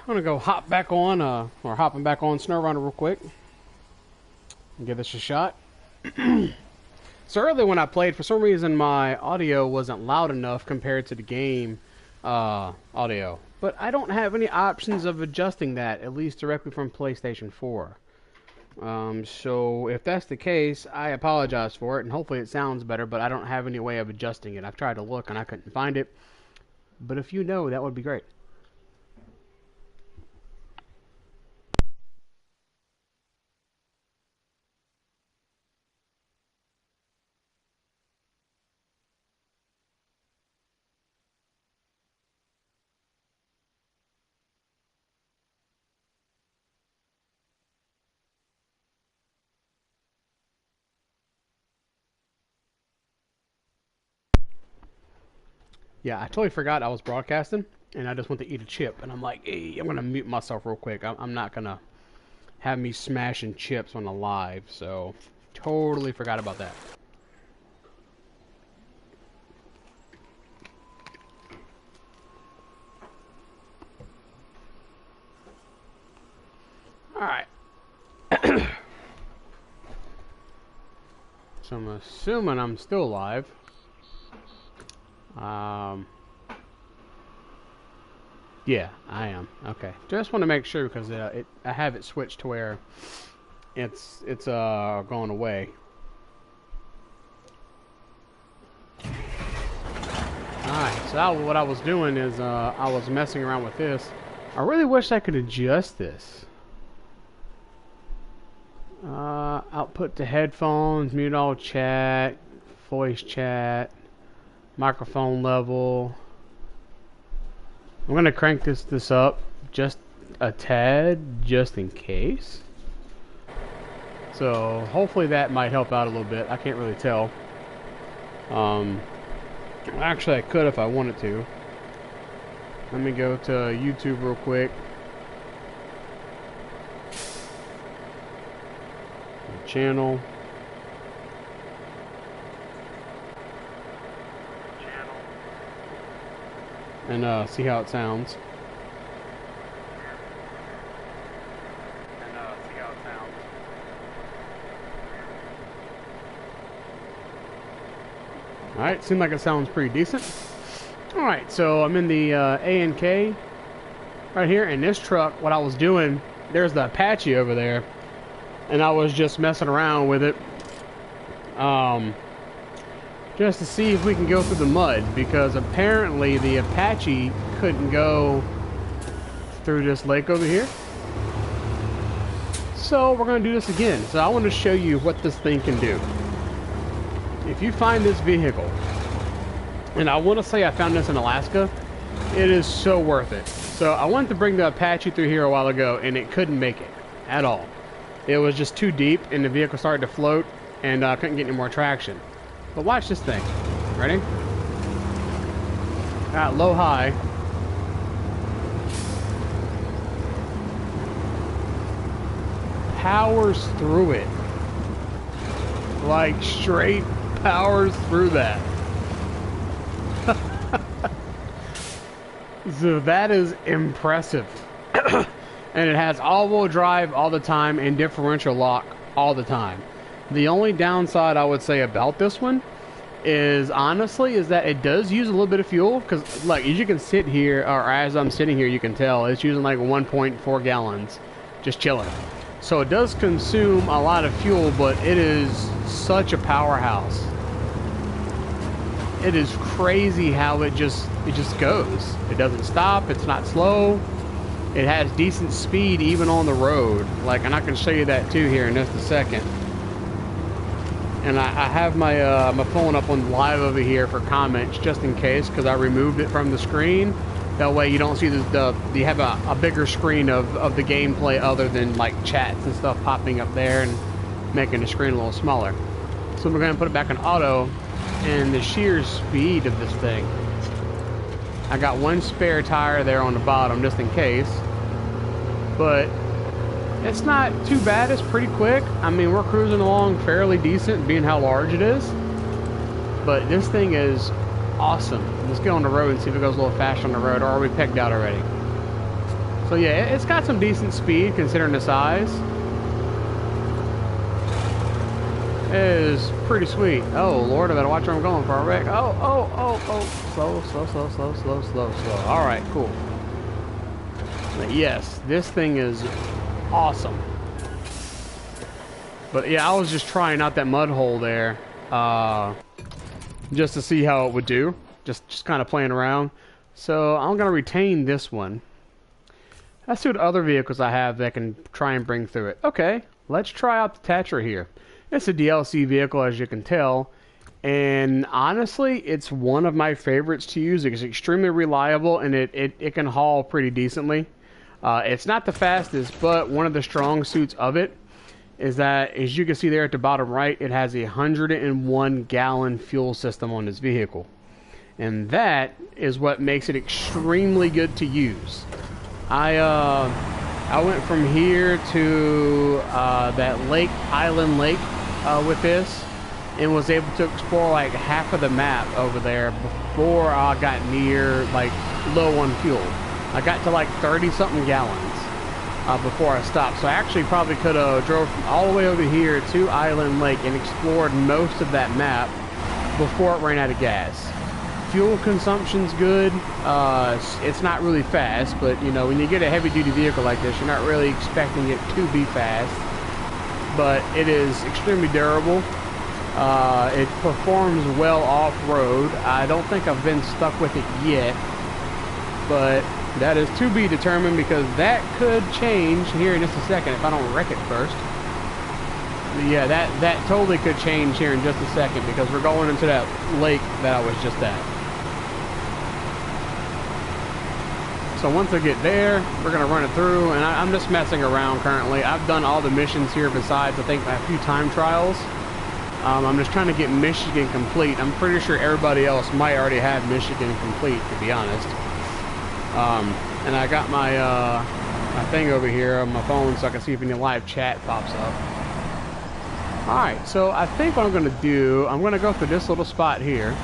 I'm gonna go hop back on, or hopping back on SnowRunner real quick and give this a shot. So earlier when I played, for some reason my audio wasn't loud enough compared to the game audio. But I don't have any options of adjusting that, at least directly from PlayStation 4. So if that's the case, I apologize for it, and hopefully it sounds better, but I don't have any way of adjusting it. I've tried to look and I couldn't find it. But if you know, that would be great. Yeah, I totally forgot I was broadcasting, and I just went to eat a chip, and I'm like, hey, I'm going to mute myself real quick. I'm not going to have me smashing chips on the live, so totally forgot about that. Alright. So I'm assuming I'm still live. Yeah, I am. Okay, just want to make sure because I have it switched to where it's going away. Alright, so what I was doing is I was messing around with this. I really wish I could adjust this. Output to headphones, mute all chat, voice chat, microphone level. I'm gonna crank this up just a tad, just in case. So hopefully that might help out a little bit. I can't really tell. Actually I could if I wanted to. Let me go to YouTube real quick. Channel. And see how it sounds. Alright, seems like it sounds pretty decent. Alright, so I'm in the A&K right here, and this truck, what I was doing, there's the Apache over there, and I was just messing around with it. Just to see if we can go through the mud, because apparently the Apache couldn't go through this lake over here. So we're going to do this again. So I want to show you what this thing can do. If you find this vehicle, and I want to say I found this in Alaska, it is so worth it. So I wanted to bring the Apache through here a while ago, and it couldn't make it at all. It was just too deep, and the vehicle started to float, and I couldn't get any more traction. But watch this thing. Ready? Got low high. Powers through it. Like straight powers through that. So that is impressive. And it has all-wheel drive all the time and differential lock all the time. The only downside I would say about this one is honestly that it does use a little bit of fuel, because like as you can sit here, or as I'm sitting here, you can tell it's using like 1.4 gallons just chilling. So it does consume a lot of fuel, but it is such a powerhouse. It is crazy how it just goes. It doesn't stop. It's not slow. It has decent speed even on the road. Like, and I can show you that too here in just a second. And I have my my phone up on live over here for comments just in case, because I removed it from the screen. That way you don't see you have a bigger screen of the gameplay other than like chats and stuff popping up there and making the screen a little smaller. So we're going to put it back in auto, and the sheer speed of this thing. I got one spare tire there on the bottom just in case, but it's not too bad. It's pretty quick. I mean, we're cruising along fairly decent being how large it is, but this thing is awesome. Let's get on the road and see if it goes a little faster on the road, or are we pegged out already? So yeah, it's got some decent speed considering the size. It is pretty sweet. Oh Lord, I better watch where I'm going for a wreck. Oh. Slow. All right, cool. But yes, this thing is awesome. But yeah, I was just trying out that mud hole there, just to see how it would do. Just kind of playing around. So I'm gonna retain this one. Let's see what other vehicles I have that can try and bring through it. Okay, let's try out the Tatra here. It's a DLC vehicle, as you can tell, and honestly, it's one of my favorites to use. It's extremely reliable, and it can haul pretty decently. It's not the fastest, but one of the strong suits of it is that, as you can see there at the bottom right, it has a 101-gallon fuel system on this vehicle. And that is what makes it extremely good to use. I went from here to that island lake with this, and was able to explore like half of the map over there before I got near like low on fuel. I got to like 30-something gallons before I stopped. So I actually probably could have drove all the way over here to Island Lake and explored most of that map before it ran out of gas. Fuel consumption's good. It's not really fast, but you know, when you get a heavy-duty vehicle like this, you're not really expecting it to be fast. But it is extremely durable. It performs well off-road. I don't think I've been stuck with it yet, but that is to be determined, because that could change here in just a second if I don't wreck it first. Yeah, that totally could change here in just a second, because we're going into that lake that I was just at. So once I get there, we're going to run it through, and I'm just messing around currently. I've done all the missions here besides, I think, a few time trials. I'm just trying to get Michigan complete. I'm pretty sure everybody else might already have Michigan complete, to be honest. And I got my my thing over here on my phone so I can see if any live chat pops up. Alright, so I think what I'm going to do, I'm going to go through this little spot here.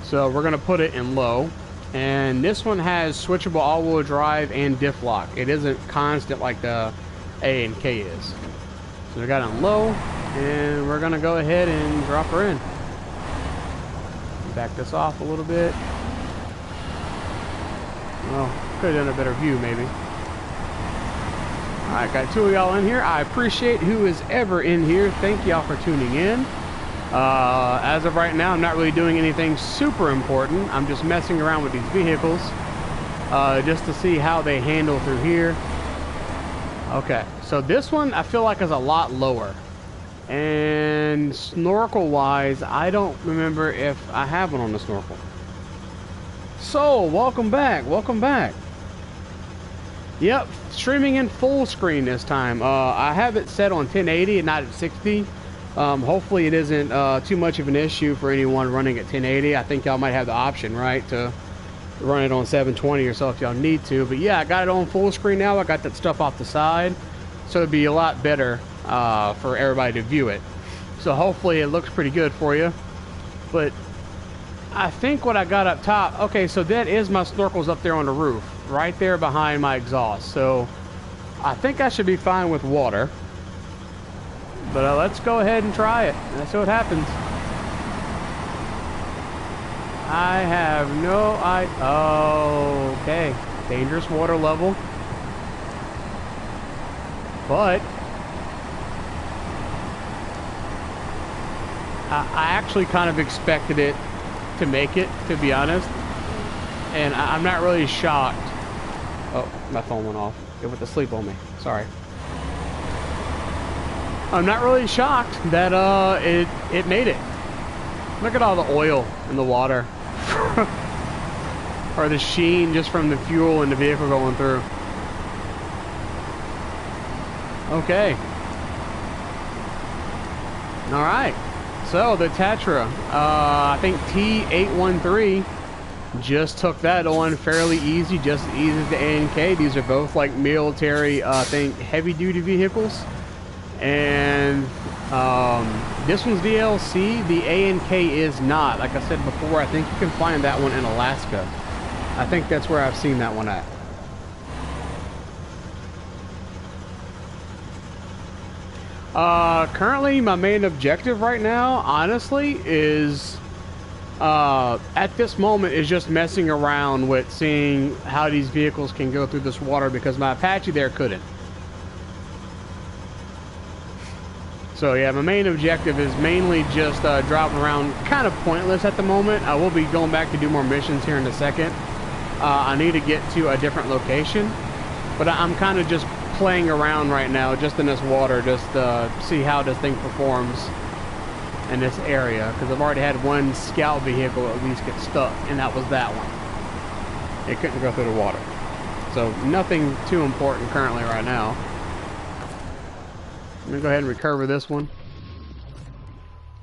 So we're going to put it in low. And this one has switchable all-wheel drive and diff lock. It isn't constant like the A and K is. So we got it in low, and we're going to go ahead and drop her in. Back this off a little bit. Well, could have done a better view, maybe. Alright, got two of y'all in here. I appreciate who is ever in here. Thank y'all for tuning in. As of right now, I'm not really doing anything super important. I'm just messing around with these vehicles, just to see how they handle through here. Okay, so this one I feel like is a lot lower. And snorkel-wise, I don't remember if I have one on the snorkel. So, welcome back. Yep, streaming in full screen this time. I have it set on 1080 and not at 60. Hopefully it isn't too much of an issue for anyone running at 1080. I think y'all might have the option, right, to run it on 720 or so if y'all need to. But yeah, I got it on full screen now. I got that stuff off the side, so it'd be a lot better for everybody to view it. So hopefully it looks pretty good for you. But I think what I got up top, okay, so that is my snorkels up there on the roof, right there behind my exhaust. So I think I should be fine with water. But let's go ahead and try it. Let's see what happens. I have no idea. Oh, okay. Dangerous water level. But I actually kind of expected it to make it, to be honest. And I'm not really shocked. Oh, my phone went off. It went to sleep on me. Sorry. I'm not really shocked that it made it. Look at all the oil in the water. Or the sheen just from the fuel in the vehicle going through. Okay. Alright. So the Tatra, I think T813 just took that on fairly easy, just as easy as the A&K. These are both like military, I think, heavy duty vehicles. And this one's DLC. The A&K is not. Like I said before, I think you can find that one in Alaska. I think that's where I've seen that one at. Currently my main objective right now, honestly, is at this moment is just messing around with seeing how these vehicles can go through this water, because my Apache there couldn't. So yeah, my main objective is mainly just driving around, kind of pointless at the moment. I will be going back to do more missions here in a second. I need to get to a different location, but I'm kind of just playing around right now, just in this water, just see how this thing performs in this area, because I've already had one scout vehicle at least get stuck, and that was that one. It couldn't go through the water. So nothing too important currently right now. I'm gonna go ahead and recover this one,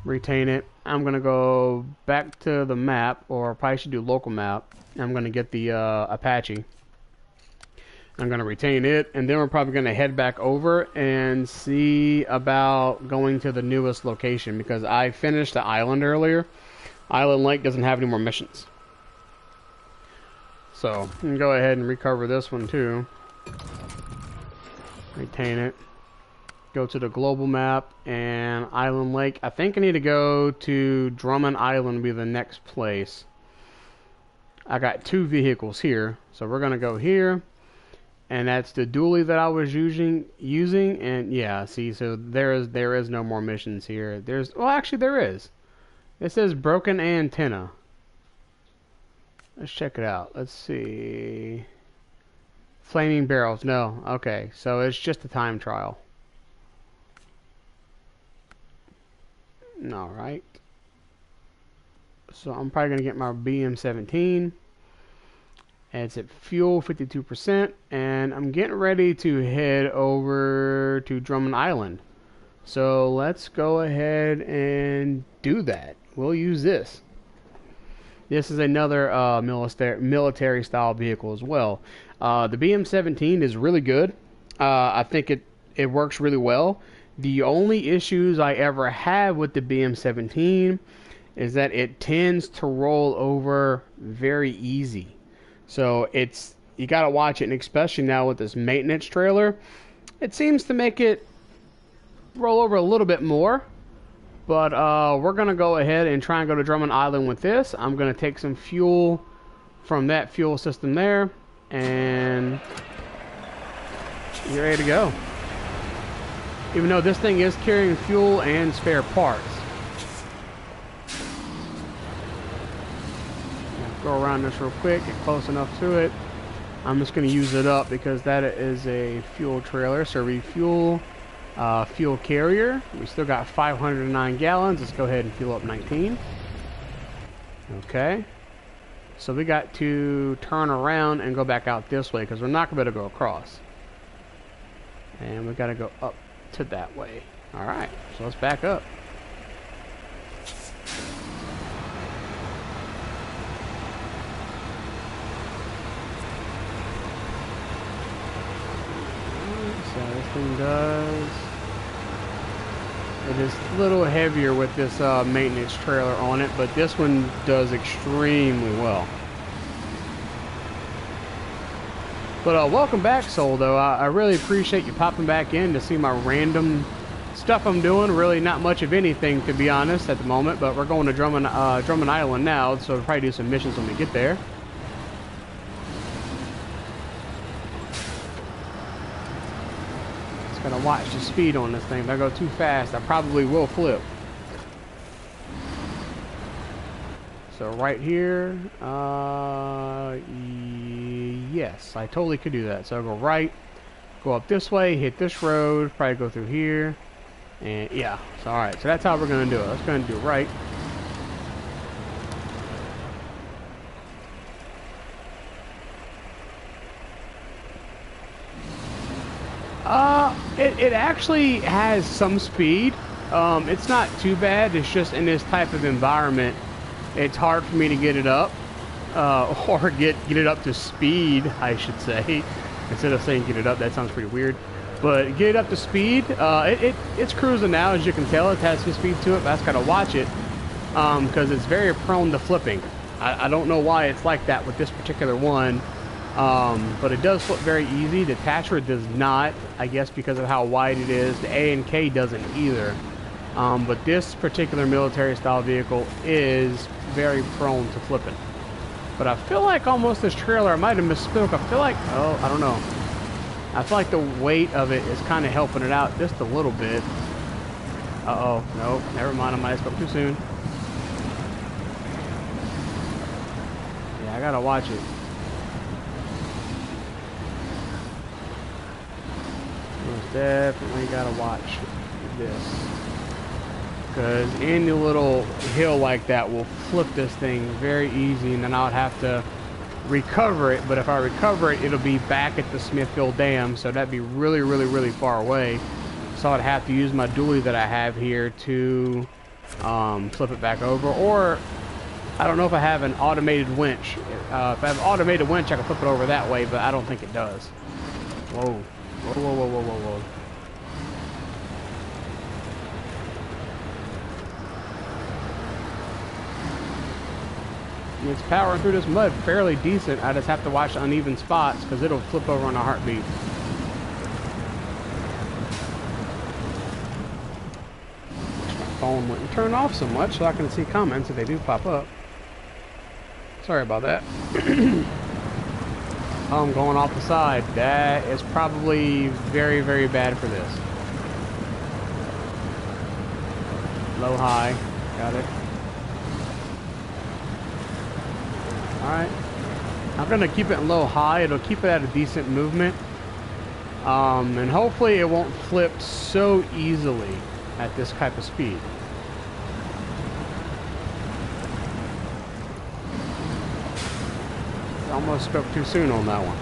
retain it. I'm gonna go back to the map, or probably should do local map. I'm gonna get the Apache. I'm gonna retain it, and then we're probably gonna head back over and see about going to the newest location, because I finished the island earlier. Island Lake doesn't have any more missions. So I'm gonna go ahead and recover this one too. Retain it. Go to the global map and Island Lake. I think I need to go to Drummond Island, be the next place. I got 2 vehicles here, so we're gonna go here. And that's the dually that I was using, and yeah, see, so there is no more missions here. Well, actually there is. It says broken antenna. Let's check it out. Let's see. Flaming barrels. No, okay, so it's just a time trial. All right. So I'm probably gonna get my BM-17. It's at fuel 52%, and I'm getting ready to head over to Drummond Island. So let's go ahead and do that. We'll use this. This is another military style vehicle as well. The BM-17 is really good. I think it works really well. The only issues I ever have with the BM-17 is that it tends to roll over very easy. So you gotta watch it, and especially now with this maintenance trailer, it seems to make it roll over a little bit more. But we're gonna go ahead and try and go to Drummond Island with this. I'm gonna take some fuel from that fuel system there, and you're ready to go. Even though this thing is carrying fuel and spare parts. Go around this real quick, get close enough to it. I'm just going to use it up because that is a fuel trailer. So refuel, fuel carrier. We still got 509 gallons. Let's go ahead and fuel up 19. Okay. So we got to turn around and go back out this way, because we're not going to be able to go across. And we got to go up to that way. All right. So let's back up. Does it is a little heavier with this maintenance trailer on it, but this one does extremely well. But welcome back, Soul, though. I really appreciate you popping back in to see my random stuff I'm doing. Really not much of anything, to be honest, at the moment, but we're going to Drummond Island now, so we'll probably do some missions when we get there. Gotta watch the speed on this thing. If I go too fast, I probably will flip. So right here, yes, I totally could do that. So I'll go right, go up this way, hit this road, probably go through here, and yeah. So all right, so that's how we're gonna do it. Let's go and do right. It actually has some speed. It's not too bad. It's just in this type of environment, it's hard for me to get it up, or get it up to speed, I should say. Instead of saying get it up, that sounds pretty weird. But get it up to speed. It's cruising now, as you can tell. It has some speed to it, but I just gotta watch it, because it's very prone to flipping. I don't know why it's like that with this particular one. But it does flip very easy. The Tatra does not, I guess because of how wide it is. The A and K doesn't either. But this particular military style vehicle is very prone to flipping. But I feel like almost this trailer, I might have misspoke. I feel like, oh, I don't know. I feel like the weight of it is kind of helping it out just a little bit. Uh-oh, nope, never mind, I might have spoke too soon. Yeah, I gotta watch it. Most definitely gotta watch this. Because any little hill like that will flip this thing very easy, and then I'll have to recover it. But if I recover it, it'll be back at the Smithfield Dam, so that'd be really, really, really far away. So I'd have to use my dually that I have here to flip it back over. Or, I don't know if I have an automated winch. If I have an automated winch, I can flip it over that way, but I don't think it does. Whoa. Whoa, whoa, whoa, whoa, whoa, whoa. It's powering through this mud fairly decent. I just have to watch uneven spots because it'll flip over on a heartbeat. My phone wouldn't turn off so much so I can see comments if they do pop up. Sorry about that. Oh, I'm going off the side. That is probably very, very bad for this. Low, high. Got it. Alright, I'm going to keep it in low high. It'll keep it at a decent movement. And hopefully it won't flip so easily at this type of speed. Almost spoke too soon on that one.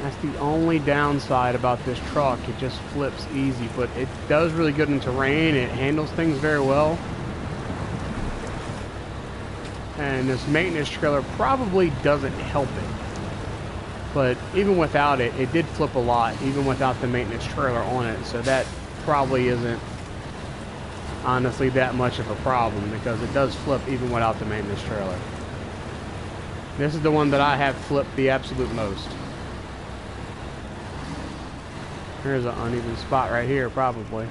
That's the only downside about this truck. It just flips easy, but it does really good in terrain. It handles things very well. And this maintenance trailer probably doesn't help it. But even without it, it did flip a lot, even without the maintenance trailer on it. So that probably isn't honestly that much of a problem because it does flip even without the maintenance trailer. This is the one that I have flipped the absolute most. Here's an uneven spot right here, probably.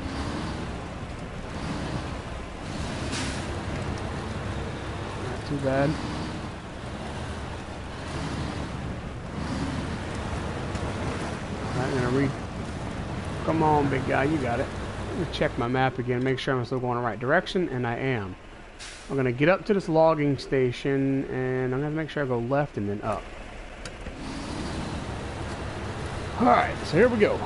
Too bad. I'm gonna Come on, big guy, you got it. Let me check my map again, make sure I'm still going the right direction, and I am. I'm gonna get up to this logging station, and I'm gonna make sure I go left and then up. All right, so here we go.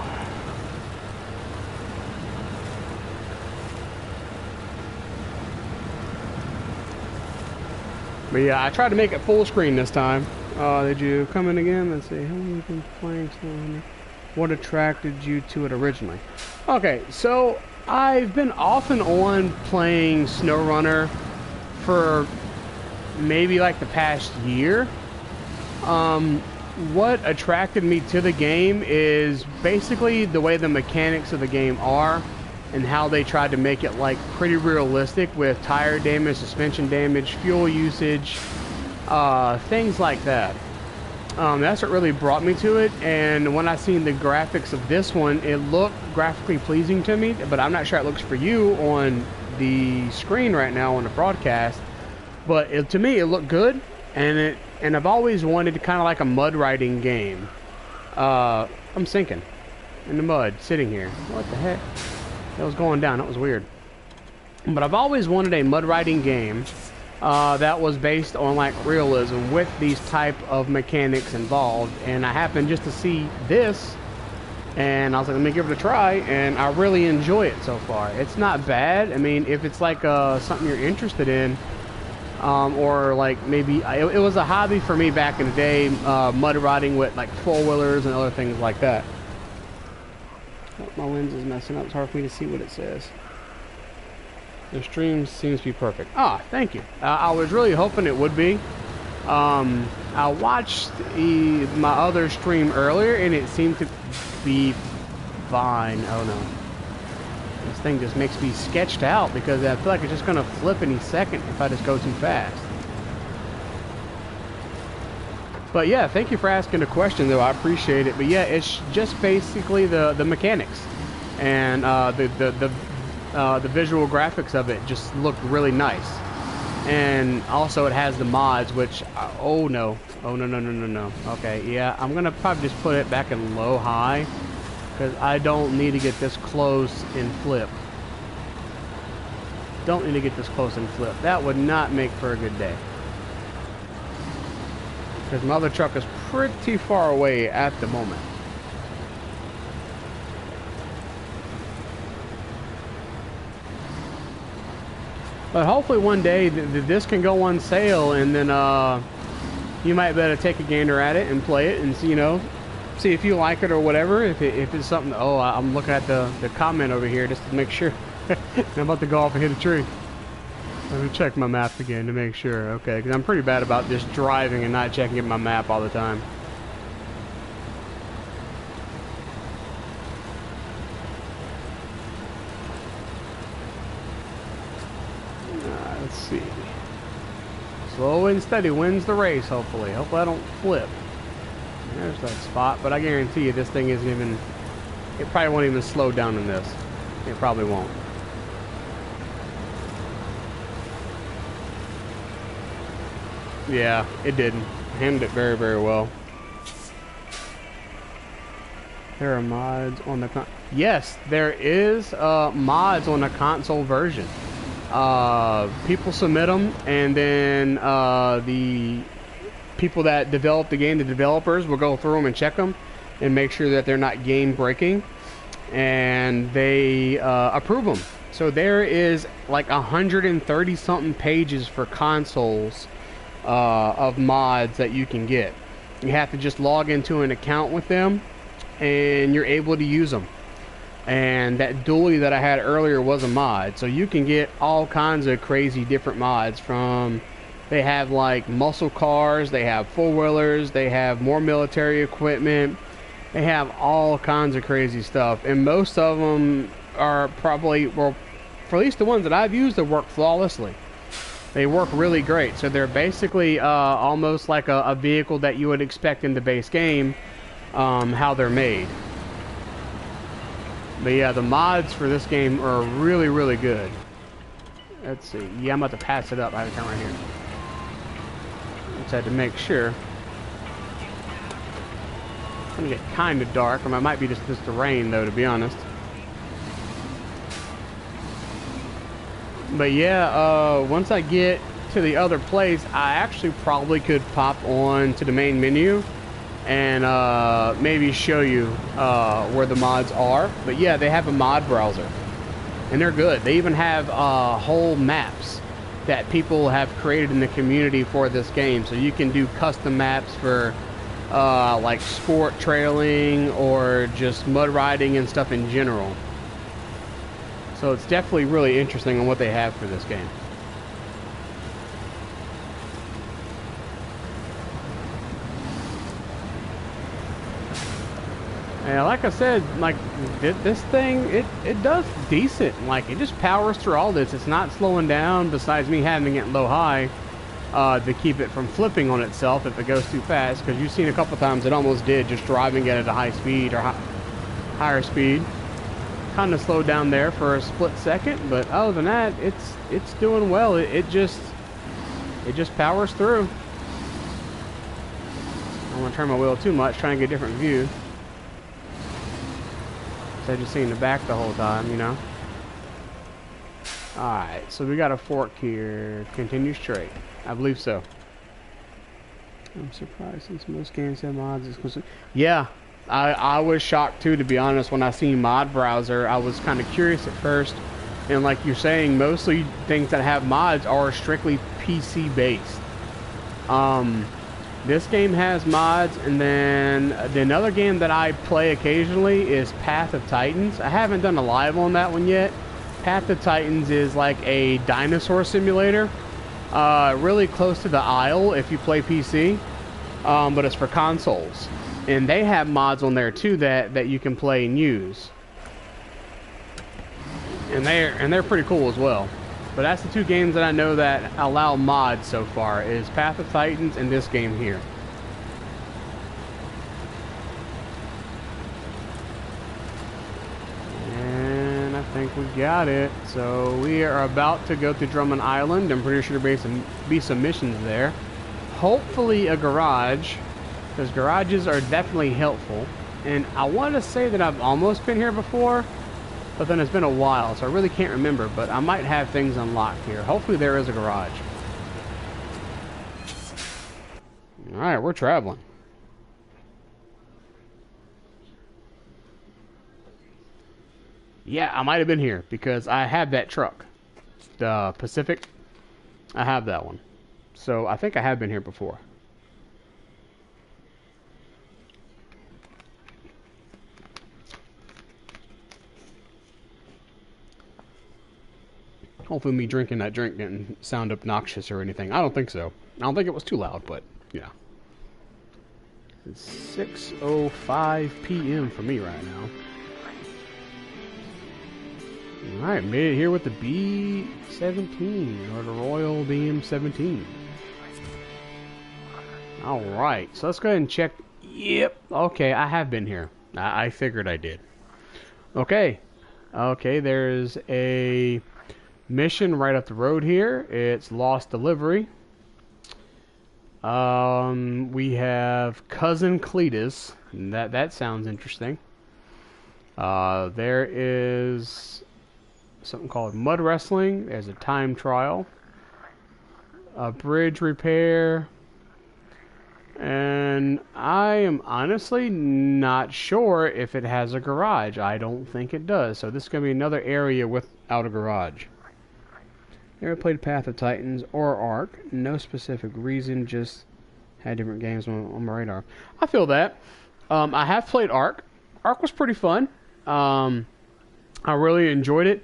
But yeah, I tried to make it full screen this time. Did you come in again? Let's see. How long have you been playing SnowRunner? What attracted you to it originally? Okay, so I've been off and on playing SnowRunner for maybe like the past year. What attracted me to the game is basically the way the mechanics of the game are and how they tried to make it like pretty realistic with tire damage, suspension damage, fuel usage, things like that. That's what really brought me to it. And when I seen the graphics of this one, it looked graphically pleasing to me, but I'm not sure it looks for you on the screen right now on the broadcast. But to me, it looked good, and I've always wanted kind of like a mud riding game. I'm sinking in the mud, sitting here. What the heck? It was going down. That was weird. But I've always wanted a mud riding game that was based on like realism with these type of mechanics involved. And I happened just to see this, and I was like, let me give it a try, and I really enjoy it so far. It's not bad. I mean, if it's like something you're interested in, or like maybe it was a hobby for me back in the day, mud riding with like four-wheelers and other things like that. My lens is messing up. It's hard for me to see what it says. The stream seems to be perfect. Ah, thank you. I was really hoping it would be. I watched my other stream earlier, and it seemed to be fine. Oh no. This thing just makes me sketched out because I feel like it's just going to flip any second if I just go too fast. But yeah, thank you for asking the question, though. I appreciate it. But yeah, it's just basically the mechanics and the visual graphics of it just look really nice. And also it has the mods, which oh no, no. Okay, yeah, I'm gonna probably just put it back in low high because I don't need to get this close and flip. Don't need to get this close and flip. That would not make for a good day. Because my other truck is pretty far away at the moment. But hopefully one day this can go on sale, and then you might better take a gander at it and play it and see, you know, see if you like it or whatever. If it's something. Oh, I'm looking at the comment over here just to make sure. I'm about to go off and hit a tree. Let me check my map again to make sure. Okay, because I'm pretty bad about just driving and not checking my map all the time. Let's see. Slow and steady wins the race, hopefully. Hopefully I don't flip. There's that spot, but I guarantee you this thing isn't even... It probably won't even slow down in this. It probably won't. Yeah, it didn't. Handled it very, very well. There are mods on the yes, there is mods on the console version. People submit them, and then the people that develop the game, the developers, will go through them and check them and make sure that they're not game breaking, and they approve them. So there is like 130 something pages for consoles of mods that you can get. You have to just log into an account with them and you're able to use them. And that dually that I had earlier was a mod, so you can get all kinds of crazy different mods. From, they have like muscle cars, they have four-wheelers, they have more military equipment, they have all kinds of crazy stuff, and most of them are probably, well, for at least the ones that I've used, they work flawlessly. They work really great. So they're basically almost like a vehicle that you would expect in the base game, how they're made. But yeah, the mods for this game are really, really good. Let's see. Yeah, I'm about to pass it up. I have to come right here. Just had to make sure. It's gonna get kind of dark, or it might be just the rain, though, to be honest. But yeah, once I get to the other place, I actually probably could pop on to the main menu and maybe show you where the mods are. But yeah, they have a mod browser, and they're good. They even have whole maps that people have created in the community for this game, so you can do custom maps for like sport trailing or just mud riding and stuff in general. So it's definitely really interesting on what they have for this game. And like I said, like this thing, it does decent. Like, it just powers through all this. It's not slowing down, besides me having it low high to keep it from flipping on itself if it goes too fast. Because you've seen a couple times it almost did, just driving it at a high speed or higher speed. Kind of slowed down there for a split second, but other than that, it's doing well. It just powers through. I don't want to turn my wheel too much, trying to get a different view. So I just seen the back the whole time, you know. All right, so we got a fork here. Continue straight. I believe so. I'm surprised since most games have mods exclusive. Yeah. I was shocked too, to be honest, when I seen mod browser. I was kind of curious at first, and like you're saying, mostly things that have mods are strictly PC based. This game has mods, and then another game that I play occasionally is Path of Titans. I haven't done a live on that one yet. Path of Titans is like a dinosaur simulator, really close to the Isle if you play PC, but it's for consoles. And they have mods on there too that you can play and use, and they're pretty cool as well. But that's the two games that I know that allow mods so far, is Path of Titans and this game here. think we got it. So we are about to go to Drummond Island. I'm pretty sure there'll be some missions there. Hopefully a garage, because garages are definitely helpful. And I want to say that I've almost been here before, but then it's been a while, so I really can't remember. But I might have things unlocked here. Hopefully there is a garage. All right, we're traveling. Yeah, I might have been here because I have that truck, the Pacific. I have that one, so I think I have been here before. Hopefully me drinking that drink didn't sound obnoxious or anything. I don't think so. I don't think it was too loud, but yeah. It's 6:05 p.m. for me right now. Alright, made it here with the B-17, or the Royal BM-17. Alright, so let's go ahead and check. Yep, okay, I have been here. I figured I did. Okay, there's a mission right up the road here. It's Lost Delivery. We have Cousin Cletus. That sounds interesting. There is something called mud wrestling. There's a time trial, a bridge repair, and I am honestly not sure if it has a garage. I don't think it does. So this is going to be another area without a garage. Never played Path of Titans or Ark. No specific reason, just had different games on my radar. I feel that. I have played Ark. Ark was pretty fun. I really enjoyed it.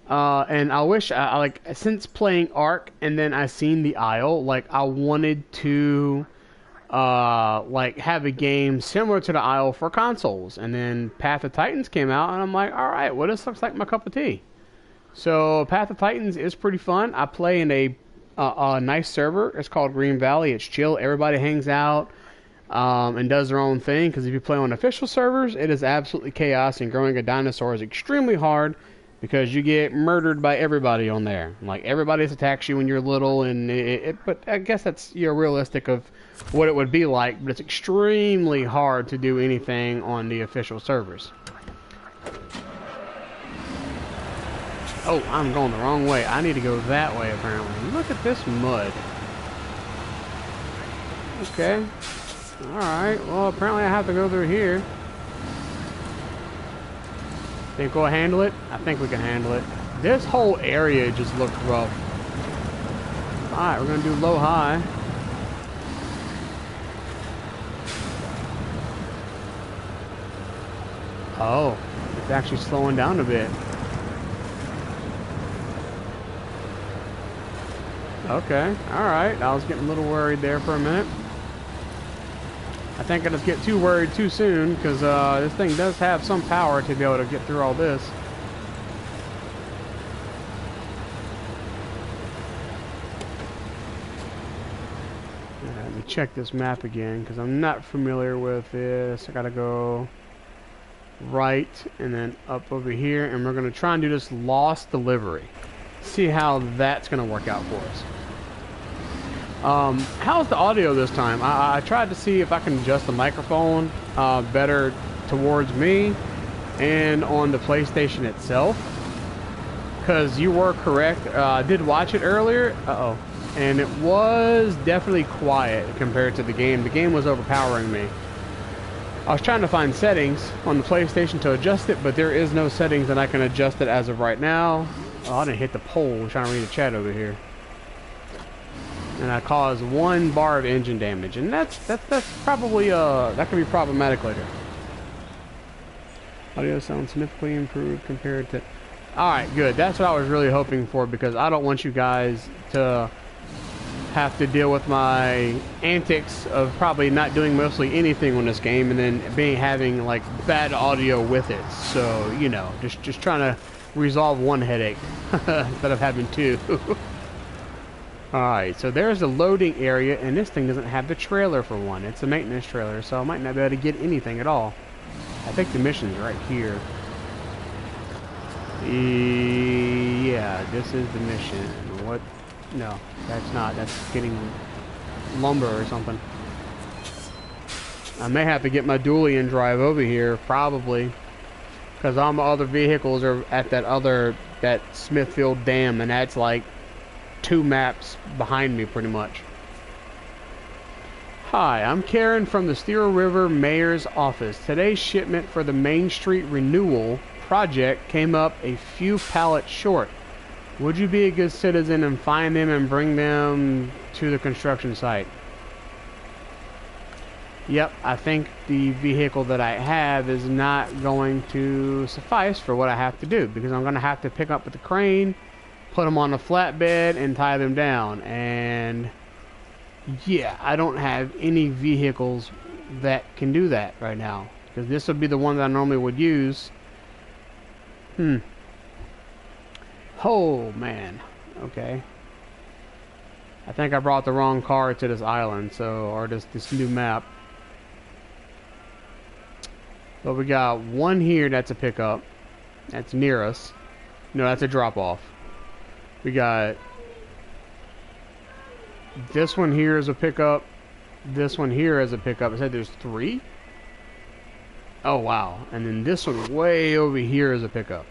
And I wish, like, since playing Ark and then I seen the Isle, like, I wanted to, like, have a game similar to the Isle for consoles. And then Path of Titans came out, and I'm like, alright, well, this looks like my cup of tea. So, Path of Titans is pretty fun. I play in a nice server. It's called Green Valley. It's chill. Everybody hangs out and does their own thing. Because if you play on official servers, it is absolutely chaos. And growing a dinosaur is extremely hard because you get murdered by everybody on there. Like, everybody attacks you when you're little. And but I guess that's realistic of what it would be like. But it's extremely hard to do anything on the official servers. Oh, I'm going the wrong way. I need to go that way, apparently. Look at this mud. Okay. Alright, well, apparently I have to go through here. Think we'll handle it? I think we can handle it. This whole area just looks rough. Alright, we're going to do low-high. Oh, it's actually slowing down a bit. Okay, alright. I was getting a little worried there for a minute. I think I just get too worried too soon, because this thing does have some power to be able to get through all this. Let me check this map again, because I'm not familiar with this. I gotta go right and then up over here, and we're going to try and do this Lost Delivery. See how that's going to work out for us. How's the audio this time? I tried to see if I can adjust the microphone better towards me and on the PlayStation itself, because you were correct. I did watch it earlier, and it was definitely quiet compared to the game. The game was overpowering me. I was trying to find settings on the PlayStation to adjust it, but there is no settings that I can adjust it as of right now. Oh, I didn't hit the pole. I'm trying to read the chat over here. And I caused 1 bar of engine damage, and that's probably that could be problematic later. Audio sounds significantly improved compared to. All right, good. That's what I was really hoping for, because I don't want you guys to have to deal with my antics of probably not doing mostly anything on this game, and then having like bad audio with it. So you know, just trying to resolve one headache instead of having 2. Alright, so there's the loading area, and this thing doesn't have the trailer for one. It's a maintenance trailer, so I might not be able to get anything at all. I think the mission's right here. Yeah, this is the mission. What? No, that's not. That's getting lumber or something. I may have to get my dually and drive over here, probably. Because all my other vehicles are at that Smithfield Dam, and that's like 2 maps behind me, pretty much. Hi, I'm Karen from the Steel River Mayor's office. Today's shipment for the Main Street Renewal project came up a few pallets short. Would you be a good citizen and find them and bring them to the construction site? Yep, I think the vehicle that I have is not going to suffice for what I have to do, because I'm going to have to pick up with the crane, put them on a flatbed, and tie them down. And yeah, I don't have any vehicles that can do that right now, because this would be the one that I normally would use. Oh man, okay. I think I brought the wrong car to this island, or this new map. But we got one here that's a pickup. That's near us. No, that's a drop off. We got this one here is a pickup. This one here is a pickup. I said there's 3? Oh wow. And then this one way over here is a pickup.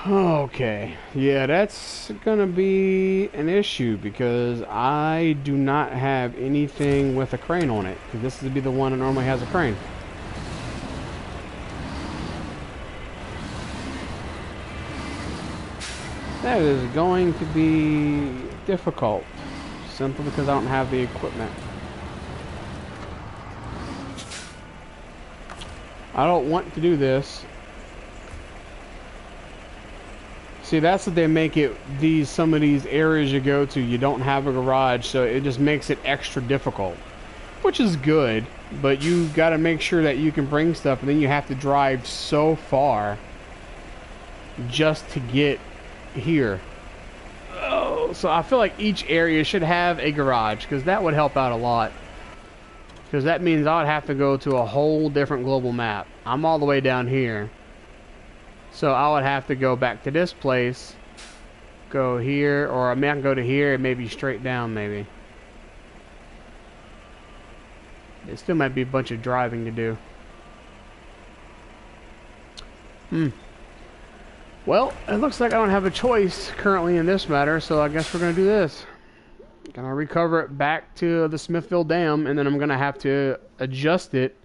Okay, yeah, that's gonna be an issue because I do not have anything with a crane on it, because this would be the one that normally has a crane. That is going to be difficult, simply because I don't have the equipment. I don't want to do this. See, that's what they make it, some of these areas you go to, you don't have a garage, so it just makes it extra difficult. Which is good, but you got to make sure that you can bring stuff, and then you have to drive so far just to get here. Oh, so I feel like each area should have a garage, because that would help out a lot. Because that means I would have to go to a whole different global map. I'm all the way down here. So I would have to go back to this place, go here, or I can go to here and maybe straight down, maybe. It still might be a bunch of driving to do. Well, it looks like I don't have a choice currently in this matter, so I guess we're going to do this. Gonna recover it back to the Smithfield Dam, and then I'm going to have to adjust it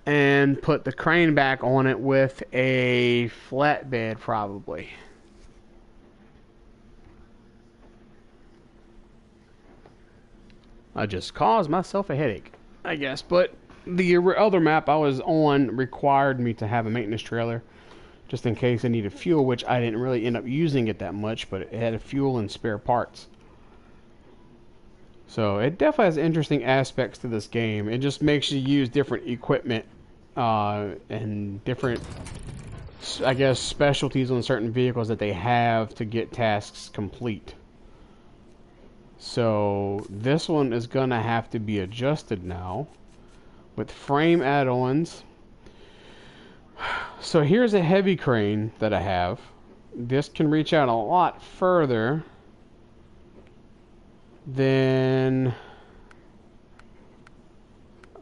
and put the crane back on it with a flatbed, probably. I just caused myself a headache, I guess. But the other map I was on required me to have a maintenance trailer, just in case I needed fuel, which I didn't really end up using it that much, but it had a fuel and spare parts. So it definitely has interesting aspects to this game. It just makes you use different equipment and different, I guess, specialties on certain vehicles that they have to get tasks complete. So this one is gonna have to be adjusted now with frame add-ons. So here's a heavy crane that I have. This can reach out a lot further than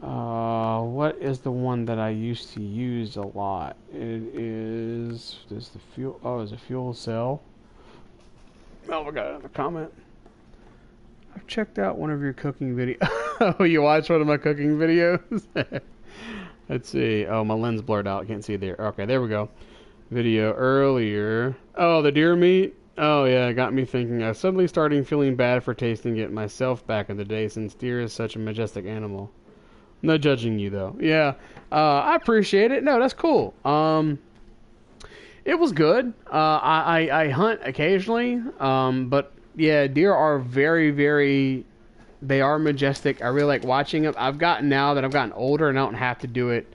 what is the one that I used to use a lot? It is the fuel. Oh, is a fuel cell. Oh, we got another comment. I've checked out one of your cooking videos. Oh, you watched one of my cooking videos? Let's see. Oh, my lens blurred out. I can't see there. Okay, there we go. Video earlier. Oh, the deer meat? Oh, yeah, it got me thinking. I was suddenly starting feeling bad for tasting it myself back in the day, since deer is such a majestic animal. No judging you, though. Yeah, I appreciate it. No, that's cool. It was good. I hunt occasionally, but yeah, deer are very, very, they are majestic. I really like watching them. Now that I've gotten older, and I don't have to do it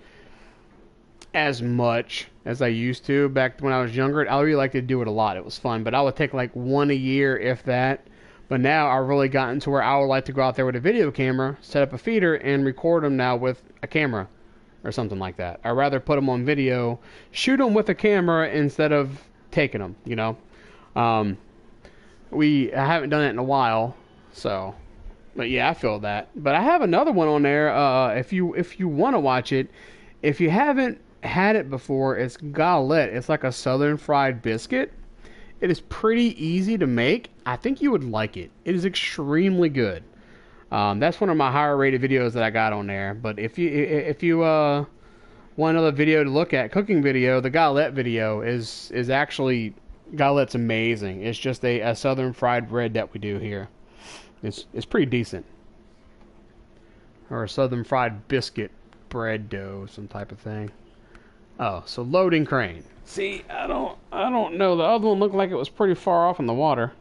as much as I used to back when I was younger. I really liked to do it a lot. It was fun, but I would take like one a year, if that. But now I've really gotten to where I would like to go out there with a video camera, set up a feeder, and record them now with a camera. or something like that. I'd rather put them on video, shoot them with a camera instead of taking them, you know. I haven't done it in a while, so, but yeah, I feel that. But I have another one on there. If you want to watch it, if you haven't had it before, it's galette. It's like a southern fried biscuit. It is pretty easy to make. I think you would like it. It is extremely good. That's one of my higher rated videos that I got on there. But if you want another video to look at, cooking video, the galette video is actually, galette's amazing. It's just a southern fried bread that we do here. It's pretty decent. Or a southern fried biscuit bread dough, some type of thing. Oh, so loading crane. See, I don't know. The other one looked like it was pretty far off in the water.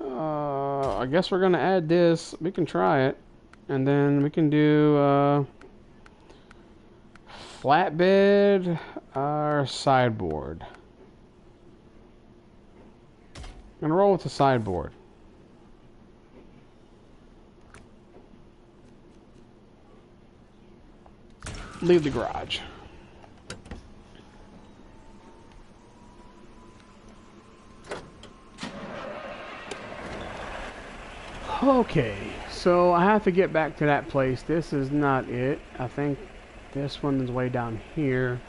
I guess we're gonna add this. We can try it, and then we can do flatbed or sideboard. I'm gonna roll with the sideboard. Leave the garage. Okay, so I have to get back to that place. This is not it. I think this one is way down here.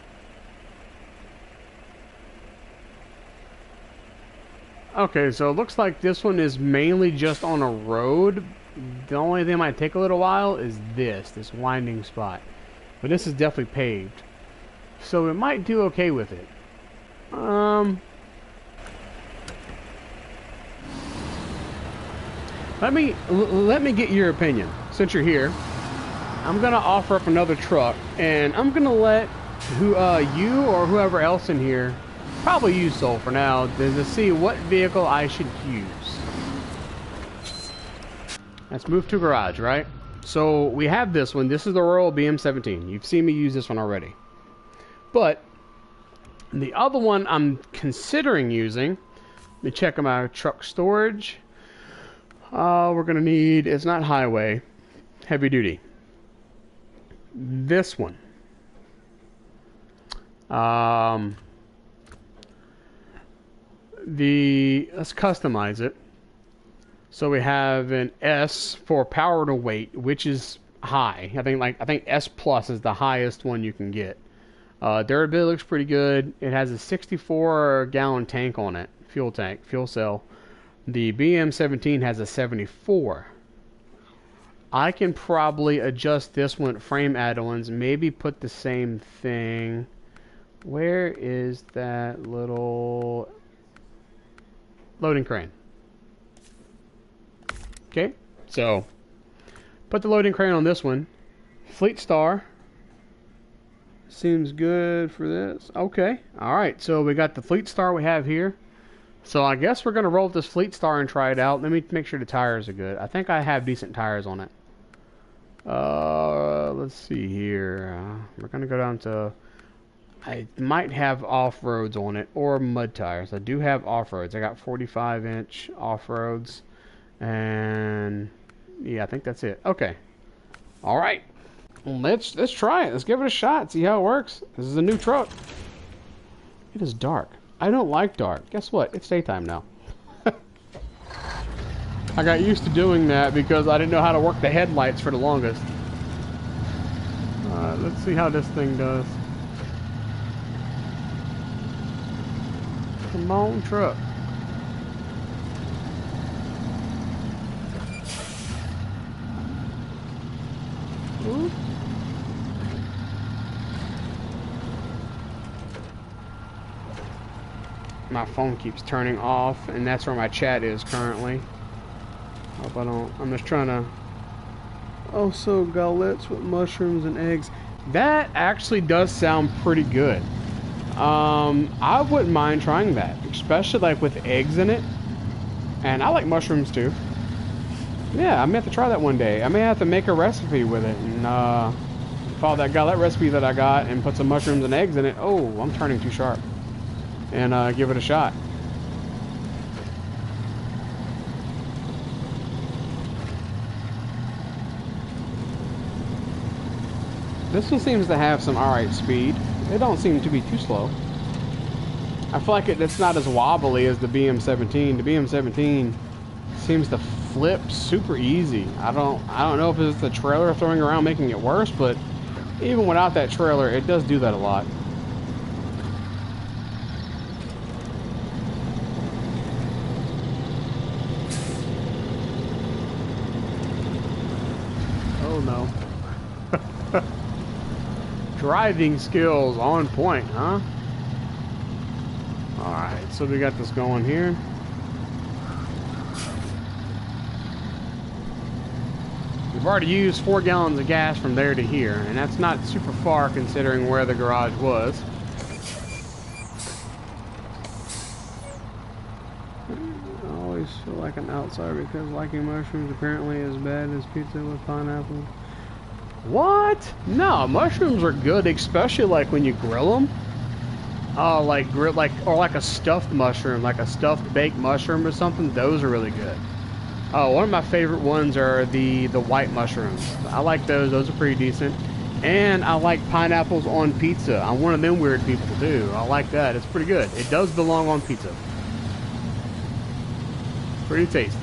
Okay, so it looks like this one is mainly just on a road. The only thing that might take a little while is this winding spot. But this is definitely paved. So it might do okay with it. Let me get your opinion. Since you're here, I'm gonna offer up another truck, and I'm gonna let you or whoever else in here, probably you, Soul, for now, to see what vehicle I should use. Let's move to garage, right? So we have this one. This is the Royal BM17. You've seen me use this one already. But the other one I'm considering using, let me check my truck storage. We're gonna need, it's not highway, heavy duty. This one. Let's customize it. So we have an S for power to weight, which is high. I think S plus is the highest one you can get. Durability looks pretty good. It has a 64-gallon tank on it, fuel cell. The BM17 has a 74. I can probably adjust this one, frame add-ons, maybe put the same thing. Where is that little loading crane? Okay, so put the loading crane on this one. Fleet Star seems good for this. Okay, all right, so we got the Fleet Star we have here. So I guess we're gonna roll with this Fleet Star and try it out. Let me make sure the tires are good. I think I have decent tires on it. Let's see here. We're gonna go down to, I might have off-roads on it or mud tires. I do have off-roads. I got 45-inch off-roads, and yeah, I think that's it. Okay, all right. Let's try it. Let's give it a shot. See how it works. This is a new truck. It is dark. I don't like dark. Guess what? It's daytime now. I got used to doing that because I didn't know how to work the headlights for the longest. Let's see how this thing does. Come on, truck. Ooh. My phone keeps turning off, and that's where my chat is currently. Hope I don't. I'm just trying to. Also, galettes with mushrooms and eggs. That actually does sound pretty good. I wouldn't mind trying that, especially like with eggs in it. And I like mushrooms too. Yeah, I may have to try that one day. I may have to make a recipe with it and follow that galette recipe that I got and put some mushrooms and eggs in it. Oh, I'm turning too sharp. And give it a shot. This one seems to have some alright speed. It don't seem to be too slow. I feel like it's not as wobbly as the BM17. The BM17 seems to flip super easy. I don't know if it's the trailer throwing around making it worse, but even without that trailer, it does do that a lot. Oh no. Driving skills on point, huh? Alright, so we got this going here. We've already used 4 gallons of gas from there to here, and that's not super far considering where the garage was. I always feel like an outsider because liking mushrooms apparently is bad as pizza with pineapple. What? No, mushrooms are good, especially like when you grill them. Oh, like or like a stuffed mushroom, like a stuffed baked mushroom or something. Those are really good. Oh, one of my favorite ones are the white mushrooms. I like those. Those are pretty decent. And I like pineapples on pizza. I'm one of them weird people too. I like that. It's pretty good. It does belong on pizza. Pretty tasty.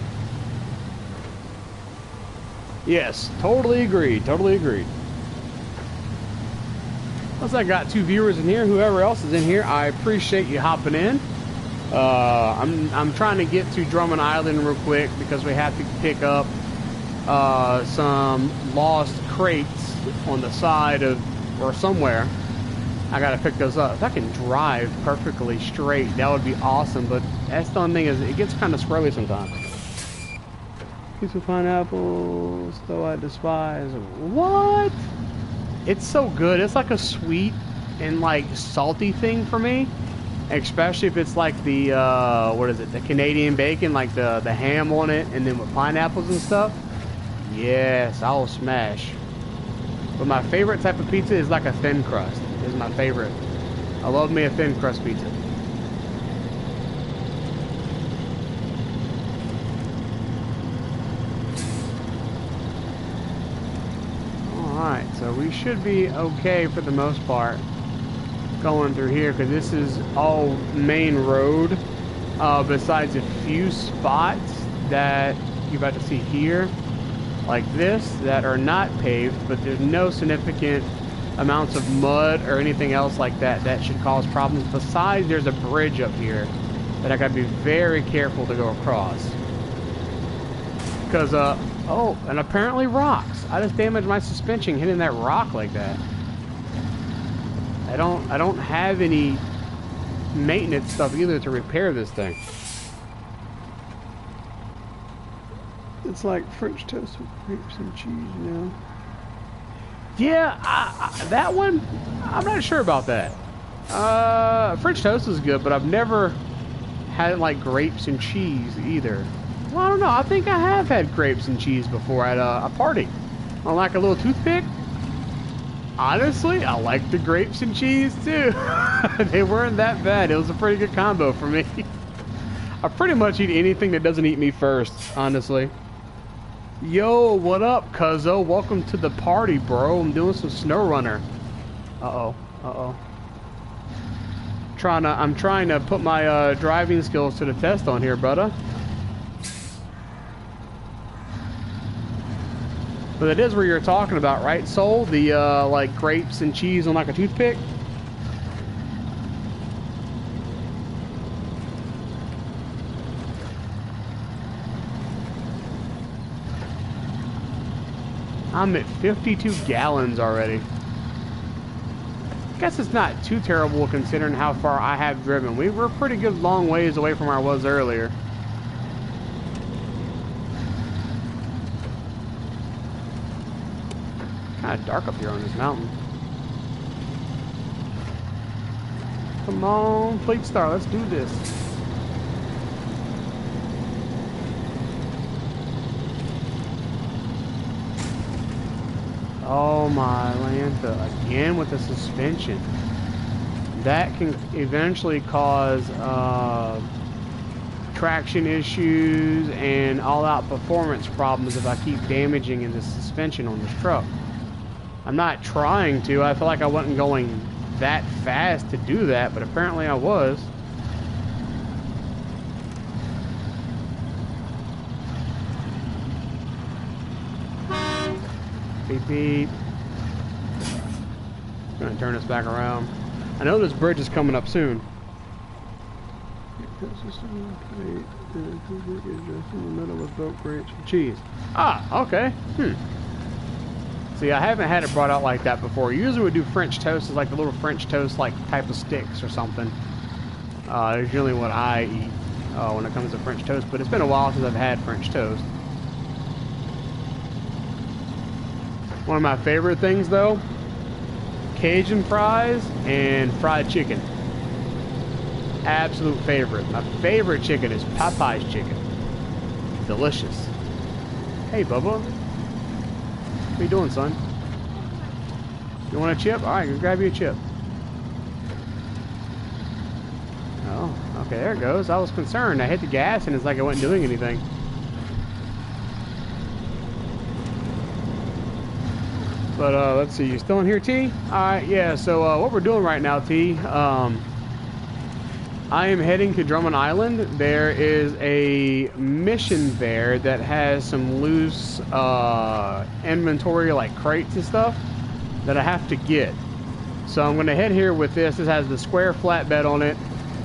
Yes, totally agreed. Totally agreed. Plus, I got 2 viewers in here. Whoever else is in here, I appreciate you hopping in. I'm trying to get to Drummond Island real quick because we have to pick up some lost crates on the side of or somewhere. I gotta pick those up. If I can drive perfectly straight, that would be awesome. But that's the only thing is it gets kind of squirrely sometimes. Piece of pineapples, though I despise. What? It's so good. It's like a sweet and like salty thing for me. Especially if it's like the, what is it? The Canadian bacon, like the ham on it, and then with pineapples and stuff. Yes, I'll smash. But my favorite type of pizza is like a thin crust. Is my favorite. I love me a thin crust pizza. Alright, so we should be okay for the most part going through here because this is all main road besides a few spots that you're about to see here like this that are not paved, but there's no significant amounts of mud or anything else like that that should cause problems. Besides, there's a bridge up here that I gotta be very careful to go across because oh, and apparently rocks. I just damaged my suspension hitting that rock like that. I don't have any maintenance stuff either to repair this thing. It's like French toast with grapes and cheese, you know. Yeah, that one, I'm not sure about that. French toast is good, but I've never had like grapes and cheese either. Well, I don't know. I think I have had grapes and cheese before at a party on like a little toothpick. Honestly, I like the grapes and cheese too. They weren't that bad. It was a pretty good combo for me. I pretty much eat anything that doesn't eat me first, honestly. Yo, what up, cuzzo? Welcome to the party, bro. I'm doing some SnowRunner. Uh-oh. Uh-oh. I'm trying to put my driving skills to the test on here, brother. But it is where you're talking about, right, Soul? The, like, grapes and cheese on, like, a toothpick? I'm at 52 gallons already. Guess it's not too terrible considering how far I have driven. We were a pretty good long ways away from where I was earlier. Kind of dark up here on this mountain. Come on, Fleet Star, let's do this. Oh my Lanta, again with the suspension. That can eventually cause traction issues and all-out performance problems if I keep damaging in the suspension on this truck. I'm not trying to. I feel like I wasn't going that fast to do that, but apparently I was. Beep beep. Gonna turn this back around. I know this bridge is coming up soon. In the middle of boat bridge. Cheese. Ah, okay. See, I haven't had it brought out like that before. Usually we do French toast, is like the little French toast like type of sticks or something. It's generally what I eat when it comes to French toast, but it's been a while since I've had French toast. One of my favorite things though, Cajun fries and fried chicken. Absolute favorite. My favorite chicken is Popeye's chicken. Delicious. Hey, Bubba. What are you doing, son? You want a chip? Alright, go grab you a chip. Oh, okay, there it goes. I was concerned. I hit the gas and it's like I wasn't doing anything. But let's see, you still in here, T? Alright, yeah, so what we're doing right now, T, I am heading to Drummond Island. There is a mission there that has some loose inventory, like crates and stuff, that I have to get. So I'm going to head here with this. This has the square flatbed on it,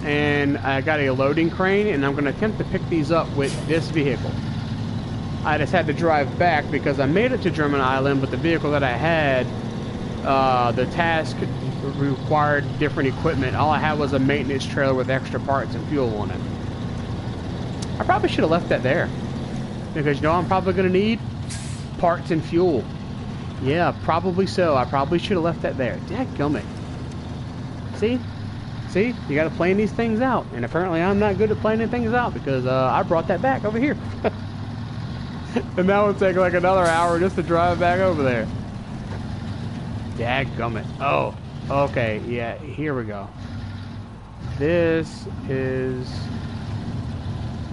and I got a loading crane, and I'm going to attempt to pick these up with this vehicle. I just had to drive back because I made it to Drummond Island, but the vehicle that I had, the task required different equipment. All I had was a maintenance trailer with extra parts and fuel on it. I probably should have left that there, because you know I'm probably going to need parts and fuel. Yeah, probably so. I probably should have left that there. Dadgummit. See? See? You got to plan these things out. And apparently I'm not good at planning things out, because I brought that back over here. And that would take like another hour just to drive back over there. Dadgummit. Oh. Okay, yeah, here we go. This is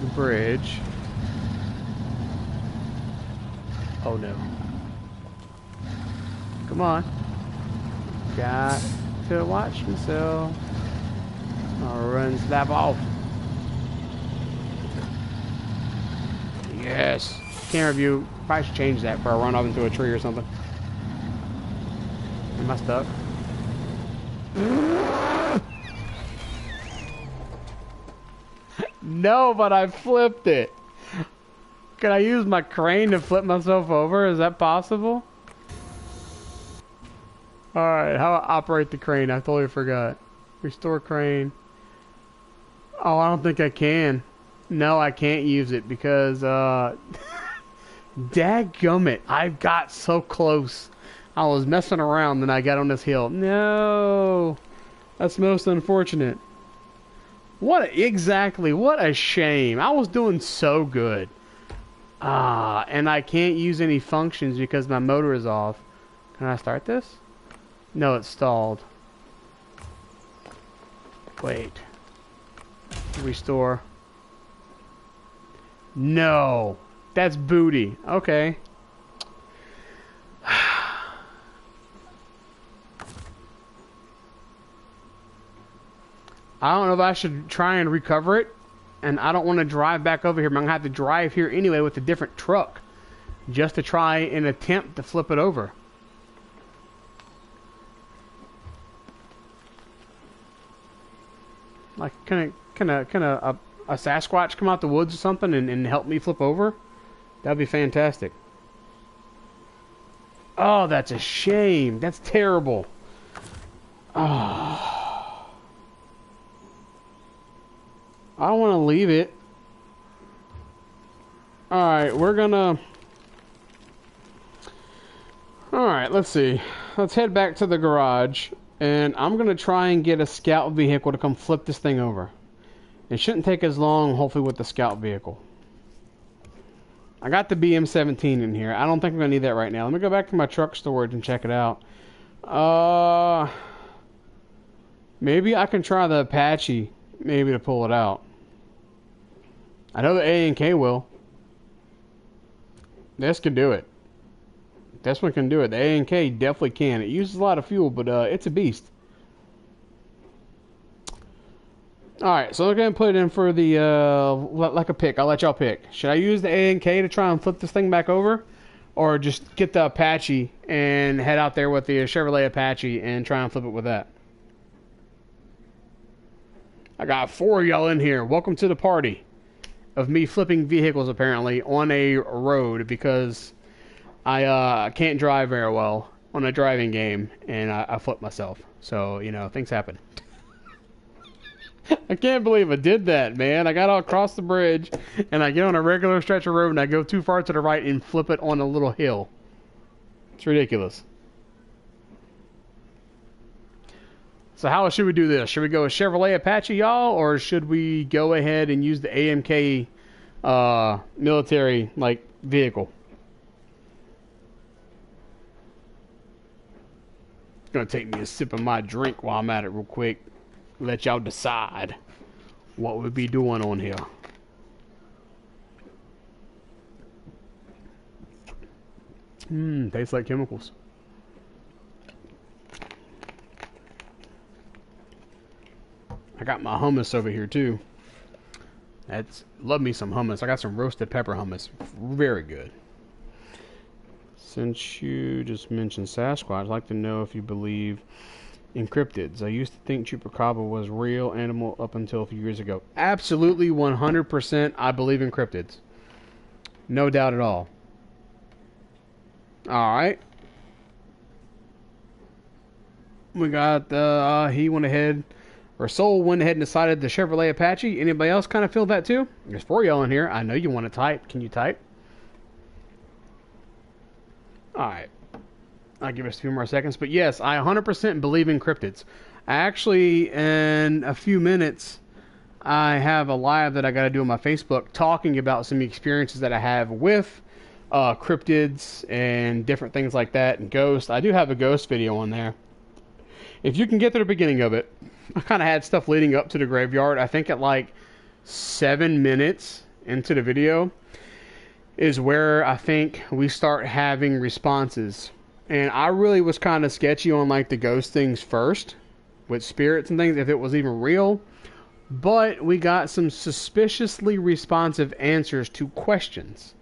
the bridge. Oh no. Come on. Got to watch myself. I'll run slap off. Yes. Camera view. Probably should change that before I run off into a tree or something. Am I stuck? No, but I flipped it. Can I use my crane to flip myself over? Is that possible? Alright, how do I operate the crane? I totally forgot. Restore crane. Oh, I don't think I can. No, I can't use it because, dadgummit, I got so close. I was messing around and I got on this hill. No, that's most unfortunate. Exactly, what a shame. I was doing so good. And I can't use any functions because my motor is off. Can I start this? No, it's stalled. Wait. Restore. No, that's booty. Okay. I don't know if I should try and recover it, and I don't want to drive back over here, but I'm going to have to drive here anyway with a different truck just to try and attempt to flip it over. Like, can a Sasquatch come out the woods or something and help me flip over? That'd be fantastic. Oh, that's a shame. That's terrible. Oh. I don't want to leave it. Alright, we're gonna... Alright, let's see. Let's head back to the garage. And I'm gonna try and get a scout vehicle to come flip this thing over. It shouldn't take as long, hopefully, with the scout vehicle. I got the BM-17 in here. I don't think I'm gonna need that right now. Let me go back to my truck storage and check it out. Maybe I can try the Apache, maybe, to pull it out. I know the A and K will. This could do it. This one can do it. The A&K definitely can. It uses a lot of fuel, but it's a beast. Alright, so I'm going to put it in for the, like a pick. I'll let y'all pick. Should I use the A&K to try and flip this thing back over? Or just get the Apache and head out there with the Chevrolet Apache and try and flip it with that? I got 4 of y'all in here. Welcome to the party of me flipping vehicles, apparently, on a road because I can't drive very well on a driving game, and I flip myself. So, you know, things happen. I can't believe I did that, man. I got all across the bridge, and I get on a regular stretch of road, and I go too far to the right and flip it on a little hill. It's ridiculous. So how should we do this? Should we go with Chevrolet Apache, y'all, or should we go ahead and use the AMK military, like, vehicle? It's going to take me a sip of my drink while I'm at it real quick. Let y'all decide what we'll be doing on here. Tastes like chemicals. I got my hummus over here too. Love me some hummus. I got some roasted pepper hummus. Very good. Since you just mentioned Sasquatch, I'd like to know if you believe in cryptids. I used to think Chupacabra was a real animal up until a few years ago. Absolutely 100% I believe in cryptids. No doubt at all. Alright. We got, he went ahead, or Soul went ahead and decided the Chevrolet Apache. Anybody else kind of feel that too? There's 4 y'all in here. I know you want to type. Can you type? Alright. I'll give us a few more seconds. But yes, I 100% believe in cryptids. I actually, in a few minutes, I have a live that I got to do on my Facebook talking about some experiences that I have with cryptids and different things like that, and ghosts. I do have a ghost video on there. If you can get to the beginning of it, I kind of had stuff leading up to the graveyard. I think at like 7 minutes into the video is where I think we start having responses. And I really was kind of sketchy on like the ghost things first with spirits and things, if it was even real. But we got some suspiciously responsive answers to questions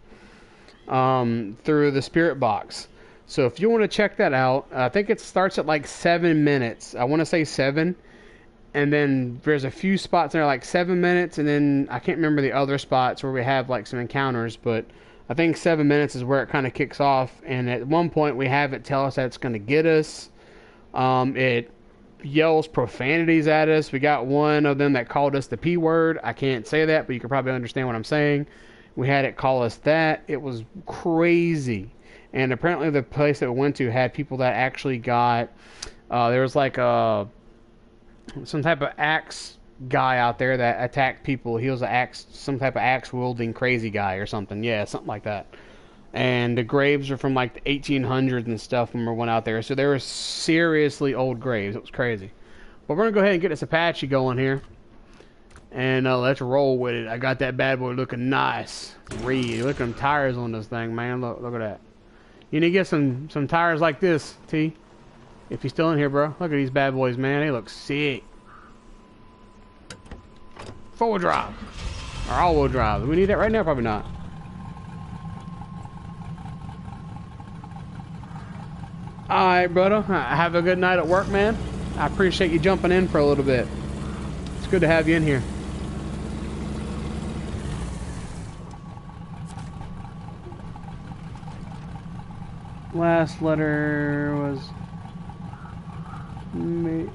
through the spirit box. So if you want to check that out, I think it starts at like 7 minutes. I want to say 7. And then there's a few spots there like 7 minutes. And then I can't remember the other spots where we have like some encounters. But I think 7 minutes is where it kind of kicks off. And at one point we have it tell us that it's going to get us. It yells profanities at us. We got one of them that called us the P word. I can't say that, but you can probably understand what I'm saying. We had it call us that. It was crazy. And apparently the place that we went to had people that actually got, there was like some type of axe guy out there that attacked people. He was some type of axe wielding crazy guy or something. Yeah, something like that. And the graves are from like the 1800s and stuff when we went out there. So they were seriously old graves. It was crazy. But we're going to go ahead and get this Apache going here. And let's roll with it. I got that bad boy looking nice. Look at them tires on this thing, man. Look at that. You need to get some tires like this, T. If you're still in here, bro. Look at these bad boys, man. They look sick. 4-wheel drive. Or all-wheel drive. Do we need that right now? Probably not. Alright, brother. Have a good night at work, man. I appreciate you jumping in for a little bit. It's good to have you in here. Last letter was me.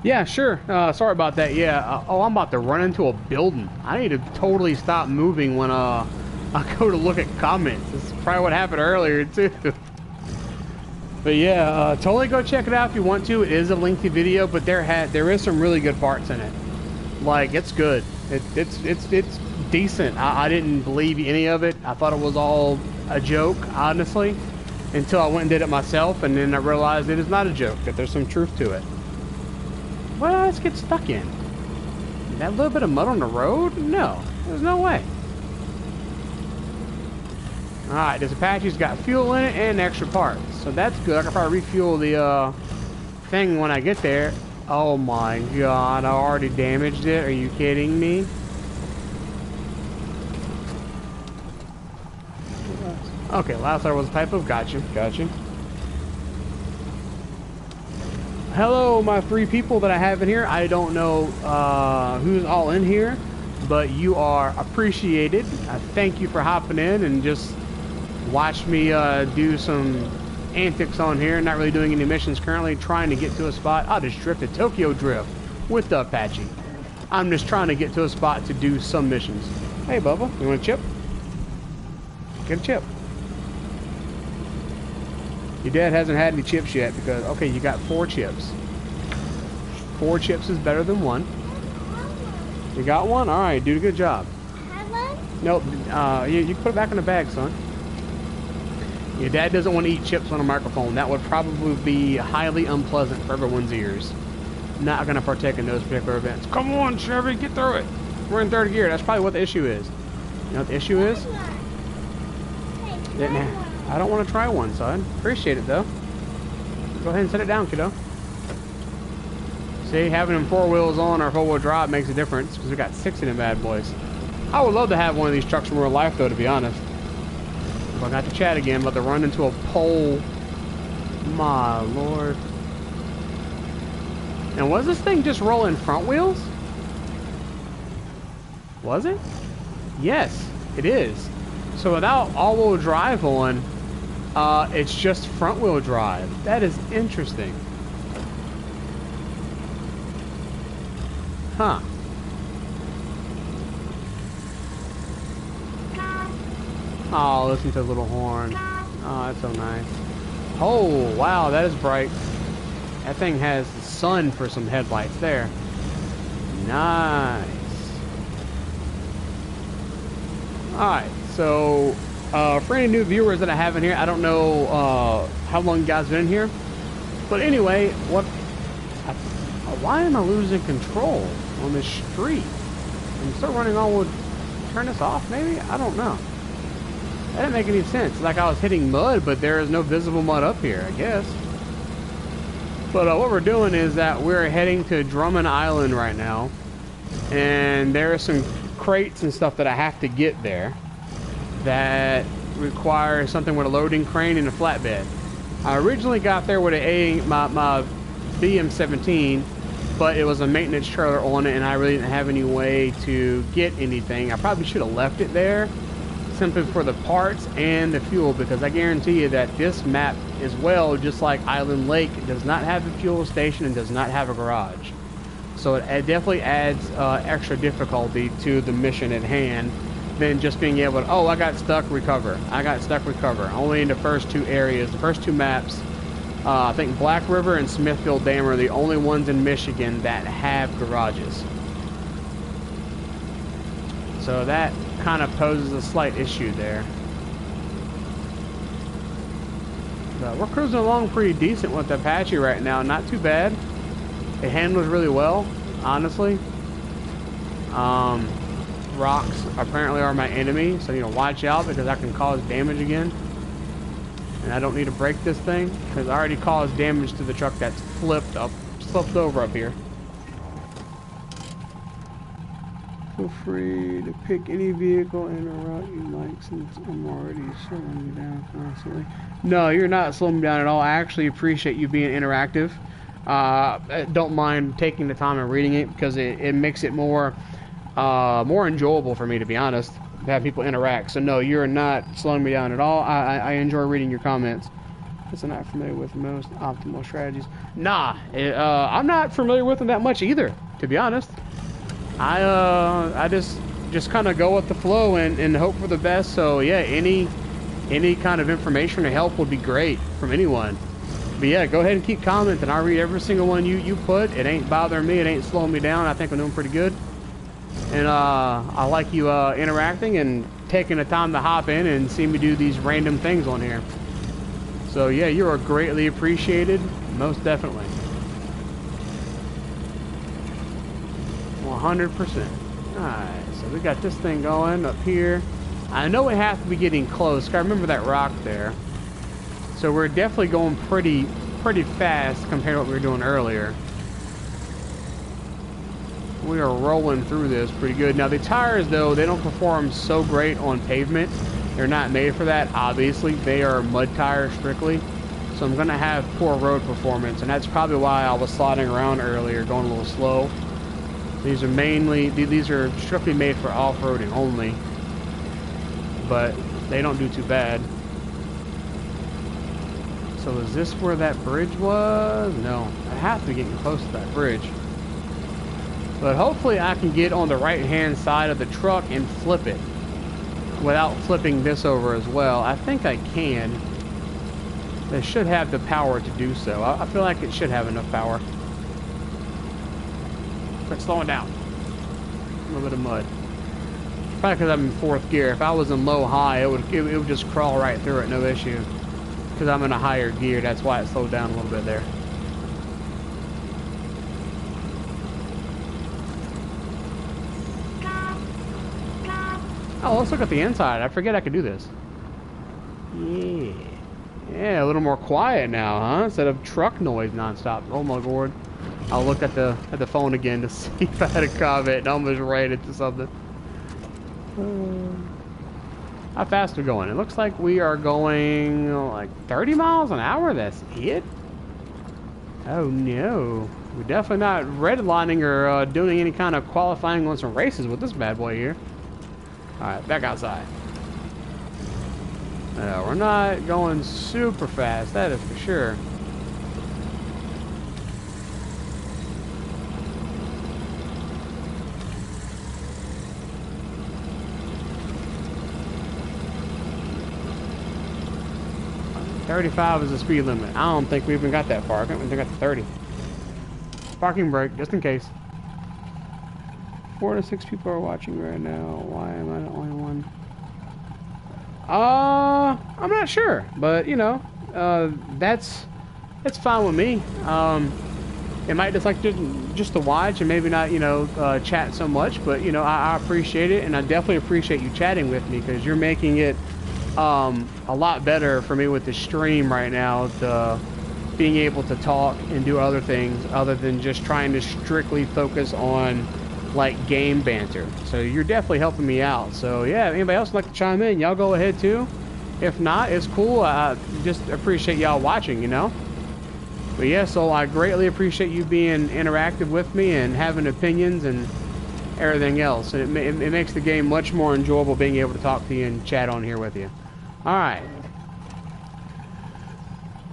Yeah, sure. Sorry about that. Yeah. Oh, I'm about to run into a building. I need to totally stop moving when I go to look at comments. This is probably what happened earlier too. But yeah, totally go check it out if you want to. It is a lengthy video, but there is some really good parts in it. Like, it's good. It's decent. I didn't believe any of it. I thought it was all a joke, honestly, until I went and did it myself, and then I realized it is not a joke, that there's some truth to it. What did I just get stuck in? That little bit of mud on the road? No, there's no way. Alright, this Apache's got fuel in it and extra parts. So that's good. I can probably refuel the thing when I get there. Oh my god, I already damaged it. Are you kidding me? Okay, last letter was a typo. Gotcha. Hello, my 3 people that I have in here. I don't know who's all in here, but you are appreciated. I thank you for hopping in and just watch me do some antics on here. Not really doing any missions currently. Trying to get to a spot. I just drifted Tokyo Drift with the Apache. I'm just trying to get to a spot to do some missions. Hey, Bubba, you want a chip? Get a chip. Your dad hasn't had any chips yet because, okay, you got 4 chips. 4 chips is better than 1. You got 1? All right, do a good job. Nope, you can put it back in the bag, son. Your dad doesn't want to eat chips on a microphone. That would probably be highly unpleasant for everyone's ears. Not going to partake in those particular events. Come on, Chevy, get through it. We're in 3rd gear. That's probably what the issue is. You know what the issue is? I don't want to try one, son. Appreciate it, though. Go ahead and set it down, kiddo. See, having them 4 wheels on or 4-wheel drive makes a difference because we got 6 in them bad boys. I would love to have one of these trucks in real life, though, to be honest. If I got to chat again, but to run into a pole. My lord. And was this thing just rolling front wheels? Was it? Yes, it is. So without all-wheel drive on, it's just front-wheel drive. That is interesting. Huh. Oh, listen to the little horn. Oh, that's so nice. Oh, wow, that is bright. That thing has the sun for some headlights there. Nice. Alright, so for any new viewers that I have in here, I don't know how long you guys been in here, but anyway, why am I losing control on this street? I'm still running on would turn this off maybe? I don't know. That didn't make any sense. Like I was hitting mud, but there is no visible mud up here, I guess. But what we're doing is that we're heading to Drummond Island right now, and there are some crates and stuff that I have to get there that require something with a loading crane and a flatbed. I originally got there with my BM17, but it was a maintenance trailer on it and I really didn't have any way to get anything. I probably should have left it there simply for the parts and the fuel, because I guarantee you that this map as well, just like Island Lake, does not have a fuel station and does not have a garage. So it definitely adds extra difficulty to the mission at hand than just being able to, oh, I got stuck, recover. I got stuck, recover. Only in the first 2 areas, the first 2 maps, I think Black River and Smithfield Dam are the only ones in Michigan that have garages. So that kind of poses a slight issue there. But we're cruising along pretty decent with the Apache right now. Not too bad. It handles really well, honestly. Rocks apparently are my enemy, so you know, watch out because I can cause damage again. And I don't need to break this thing because I already caused damage to the truck that's flipped over up here. Feel free to pick any vehicle in a route you like since I'm already slowing you down constantly. No, you're not slowing me down at all. I actually appreciate you being interactive. Don't mind taking the time and reading it because it makes it more enjoyable for me, to be honest, to have people interact. So no, you're not slowing me down at all. I enjoy reading your comments. I'm not familiar with most optimal strategies. Nah, I'm not familiar with them that much either, to be honest. I just kind of go with the flow and hope for the best. So yeah, any kind of information or help would be great from anyone. But yeah, go ahead and keep commenting. I'll read every single one you put. It ain't bothering me. It ain't slowing me down. I think I'm doing pretty good. And I like you interacting and taking the time to hop in and see me do these random things on here. So yeah, you are greatly appreciated, most definitely. 100%. Alright, so we got this thing going up here. I know it has to be getting close. I remember that rock there. So we're definitely going pretty fast compared to what we were doing earlier. We are rolling through this pretty good. Now the tires, though, they don't perform so great on pavement. They're not made for that, obviously. They are mud tires strictly. So I'm going to have poor road performance, and that's probably why I was sliding around earlier, going a little slow. These are strictly made for off-roading only, but they don't do too bad. So is this where that bridge was? No, I have to be getting close to that bridge. But hopefully I can get on the right-hand side of the truck and flip it without flipping this over as well. I think I can. They should have the power to do so. I feel like it should have enough power. Quit slowing down. A little bit of mud. Probably because I'm in 4th gear. If I was in low-high, it would just crawl right through it, no issue. Because I'm in a higher gear, that's why it slowed down a little bit there. Oh, let's look at the inside. I forget I could do this. Yeah. Yeah, a little more quiet now, huh? Instead of truck noise nonstop. Oh my lord. I'll look at the phone again to see if I had a comment and almost ran into something. How fast are we going? It looks like we are going like 30 miles an hour. That's it? Oh no. We're definitely not redlining or doing any kind of qualifying on some races with this bad boy here. Alright, back outside. We're not going super fast, that is for sure. .35 is the speed limit. I don't think we even got that far. I think we got to 30. Parking brake, just in case. 4 to 6 people are watching right now. Why am I the only one? I'm not sure, but you know, that's fine with me. It might just like just to watch and maybe not, you know, chat so much, but you know, I appreciate it, and I definitely appreciate you chatting with me because you're making it a lot better for me with the stream right now, to being able to talk and do other things other than just trying to strictly focus on like game banter. So you're definitely helping me out. So yeah, if anybody else would like to chime in, y'all go ahead too. If not, it's cool. I just appreciate y'all watching, you know. But yeah, so I greatly appreciate you being interactive with me and having opinions and everything else. And it makes the game much more enjoyable being able to talk to you and chat on here with you. Alright.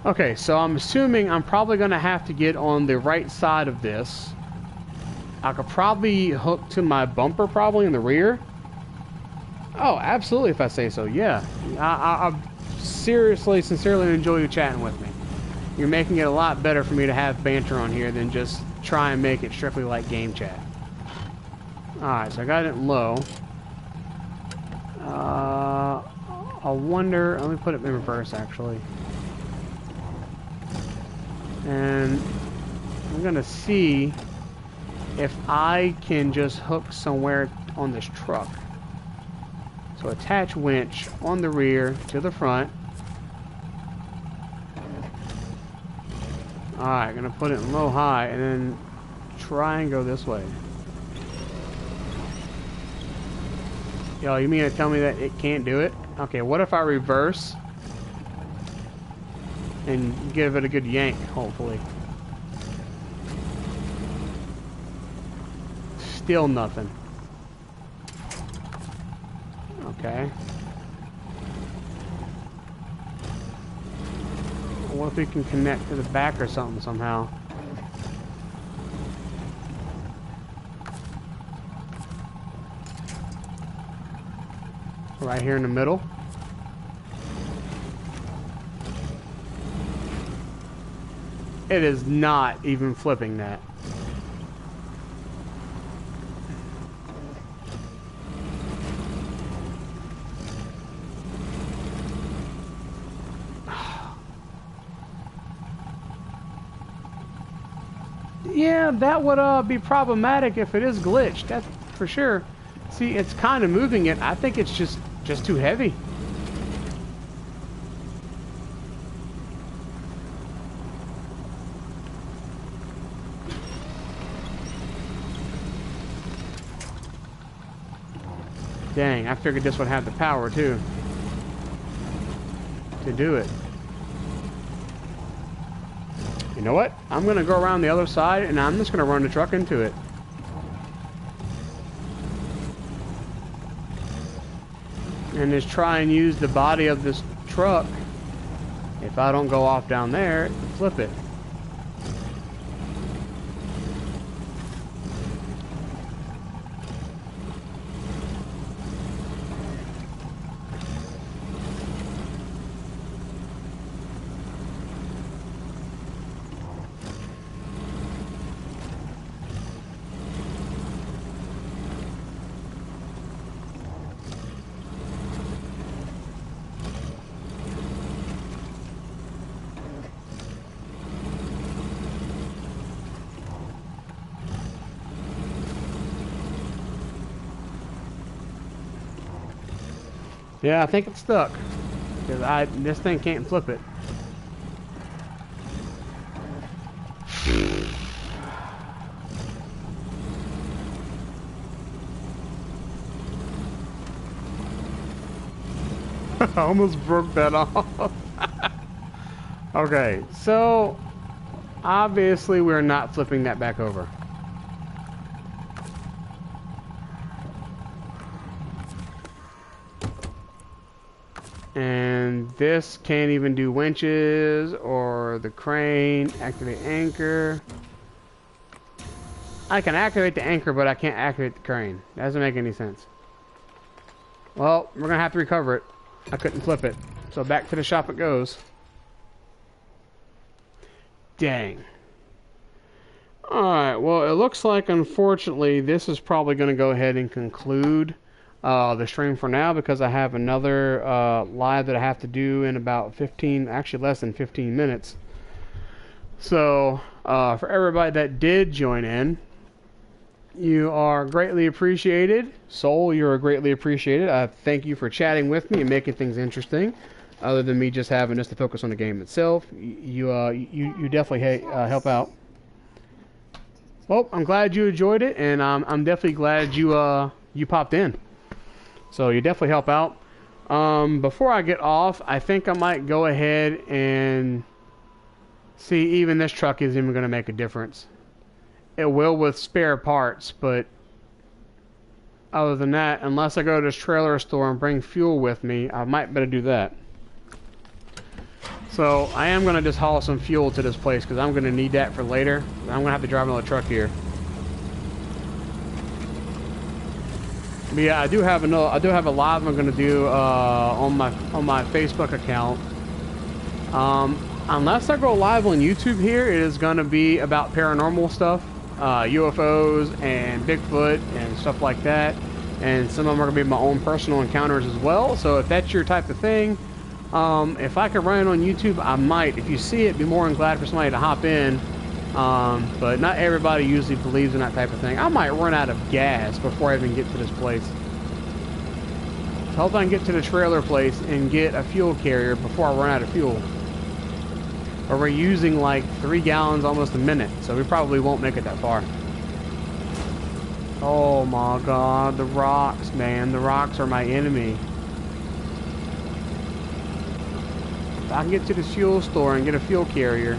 Okay, so I'm assuming I'm probably going to have to get on the right side of this. I could probably hook to my bumper probably in the rear. Oh, absolutely, if I say so, yeah. I seriously, sincerely enjoy you chatting with me. You're making it a lot better for me to have banter on here than just try and make it strictly like game chat. Alright, so I got it low. I wonder, let me put it in reverse actually. And I'm gonna see if I can just hook somewhere on this truck. So attach winch on the rear to the front. Alright, gonna put it in low high and then try and go this way. Yo, you mean to tell me that it can't do it? Okay, what if I reverse and give it a good yank, hopefully. Still nothing. Okay. What if we can connect to the back or something somehow? Right here in the middle. It is not even flipping that. Yeah, that would be problematic if it is glitched. That's for sure. See, it's kind of moving it. I think it's just just too heavy. Dang, I figured this would have the power too to do it. You know what? I'm gonna go around the other side and I'm just gonna run the truck into it. And just try and use the body of this truck, if I don't go off down there, to flip it. Yeah, I think it's stuck. Because this thing can't flip it. I almost broke that off. Okay, so obviously we're not flipping that back over. And this can't even do winches or the crane. Activate anchor. I can activate the anchor, but I can't activate the crane. That doesn't make any sense. Well, we're gonna have to recover it. I couldn't flip it. So back to the shop it goes. Dang. Alright, well it looks like unfortunately this is probably gonna go ahead and conclude the stream for now, because I have another live that I have to do in about 15, actually less than 15 minutes. So for everybody that did join in, you are greatly appreciated. Soul, you're greatly appreciated. I thank you for chatting with me and making things interesting. Other than me just having us to focus on the game itself, you definitely help out. Well, I'm glad you enjoyed it, and I'm definitely glad you popped in. So you definitely help out. Before I get off, I think I might go ahead and see, even this truck isn't even going to make a difference. It will with spare parts, but other than that, unless I go to this trailer store and bring fuel with me, I might better do that. So I am going to just haul some fuel to this place, because I'm going to need that for later. I'm going to have to drive another truck here. But yeah, I do have a live I'm going to do on my Facebook account. Unless I go live on YouTube here, it is going to be about paranormal stuff, UFOs and Bigfoot and stuff like that. And some of them are going to be my own personal encounters as well. So if that's your type of thing, if I could run it on YouTube, I might. If you see it, be more than glad for somebody to hop in. But not everybody usually believes in that type of thing. I might run out of gas before I even get to this place. So hope I can get to the trailer place and get a fuel carrier before I run out of fuel. But we're using like 3 gallons almost a minute, so we probably won't make it that far. Oh my god, the rocks, man. The rocks are my enemy. If I can get to the fuel store and get a fuel carrier,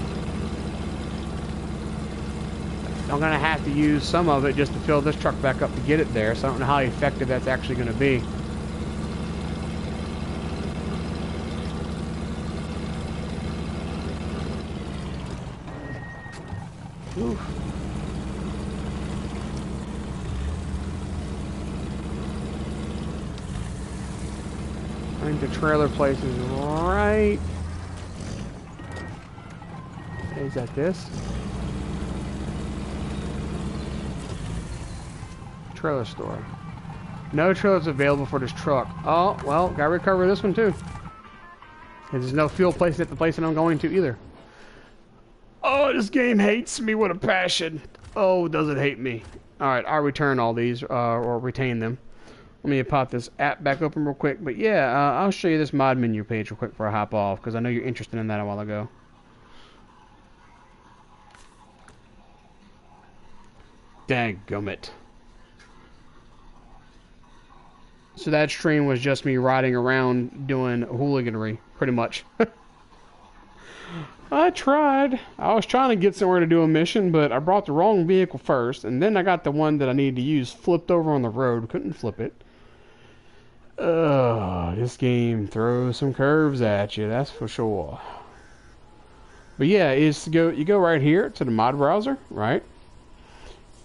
I'm going to have to use some of it just to fill this truck back up to get it there, so I don't know how effective that's actually going to be. Oof. I think the trailer place is right. Is that this? Trailer store. No trailers available for this truck. Oh, well, gotta recover this one too. There's no fuel place at the place that I'm going to either. Oh, this game hates me with a passion. Oh, does it hate me? Alright, I'll return all these, or retain them. Let me pop this app back open real quick. But yeah, I'll show you this mod menu page real quick before I hop off, because I know you're interested in that a while ago. Dadgummit. So that stream was just me riding around doing hooliganry, pretty much. I tried. I was trying to get somewhere to do a mission, but I brought the wrong vehicle first, and then I got the one that I needed to use flipped over on the road. Couldn't flip it. This game throws some curves at you, that's for sure. But yeah, you go right here to the mod browser, right?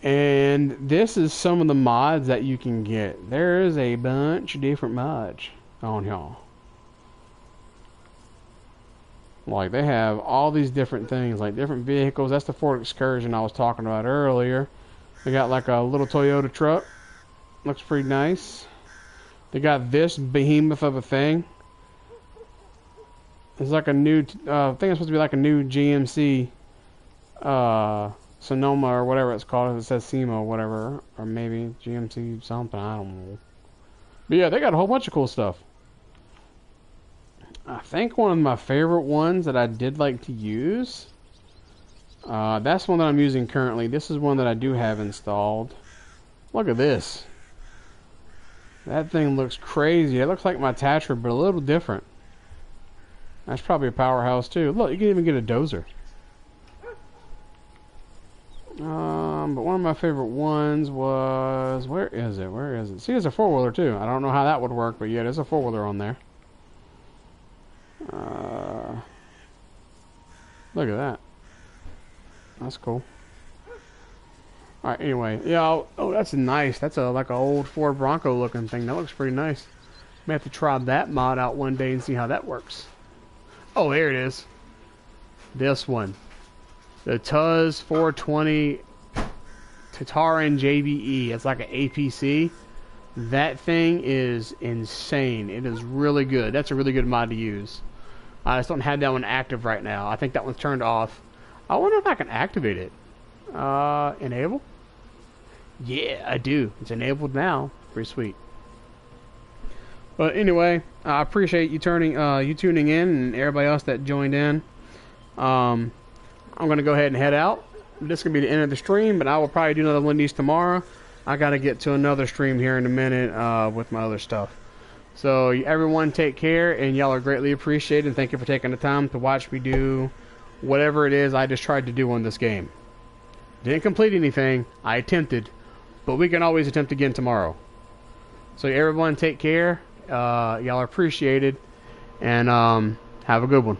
And this is some of the mods that you can get. There is a bunch of different mods on here. Like, they have all these different things, like different vehicles. That's the Ford Excursion I was talking about earlier. They got like a little Toyota truck. Looks pretty nice. They got this behemoth of a thing. It's like a new, I think it's supposed to be like a new GMC, Sonoma or whatever it's called. It says SEMA or whatever, or maybe GMC something, I don't know. But yeah, they got a whole bunch of cool stuff. I think one of my favorite ones that I did like to use, that's one that I'm using currently. This is one that I do have installed. Look at this. That thing looks crazy. It looks like my Tatra, but a little different. That's probably a powerhouse too. Look, you can even get a dozer. But one of my favorite ones was, where is it? Where is it? See, there's a four-wheeler too. I don't know how that would work, but yeah, there's a four-wheeler on there. Look at that. That's cool. Alright, anyway. Yeah, oh, that's nice. That's like an old Ford Bronco looking thing. That looks pretty nice. May have to try that mod out one day and see how that works. Oh, there it is. This one. The Tuz 420 Tataran JBE. It's like an APC. That thing is insane. It is really good. That's a really good mod to use. I just don't have that one active right now. I think that one's turned off. I wonder if I can activate it. Enable? Yeah, I do. It's enabled now. Pretty sweet. But anyway, I appreciate you tuning in and everybody else that joined in. I'm gonna go ahead and head out. This is gonna be the end of the stream, but I will probably do another one of these tomorrow. I gotta get to another stream here in a minute with my other stuff. So everyone take care, and y'all are greatly appreciated, and thank you for taking the time to watch me do whatever it is I just tried to do on this game. Didn't complete anything. I attempted, but we can always attempt again tomorrow. So everyone take care. Y'all are appreciated, and have a good one.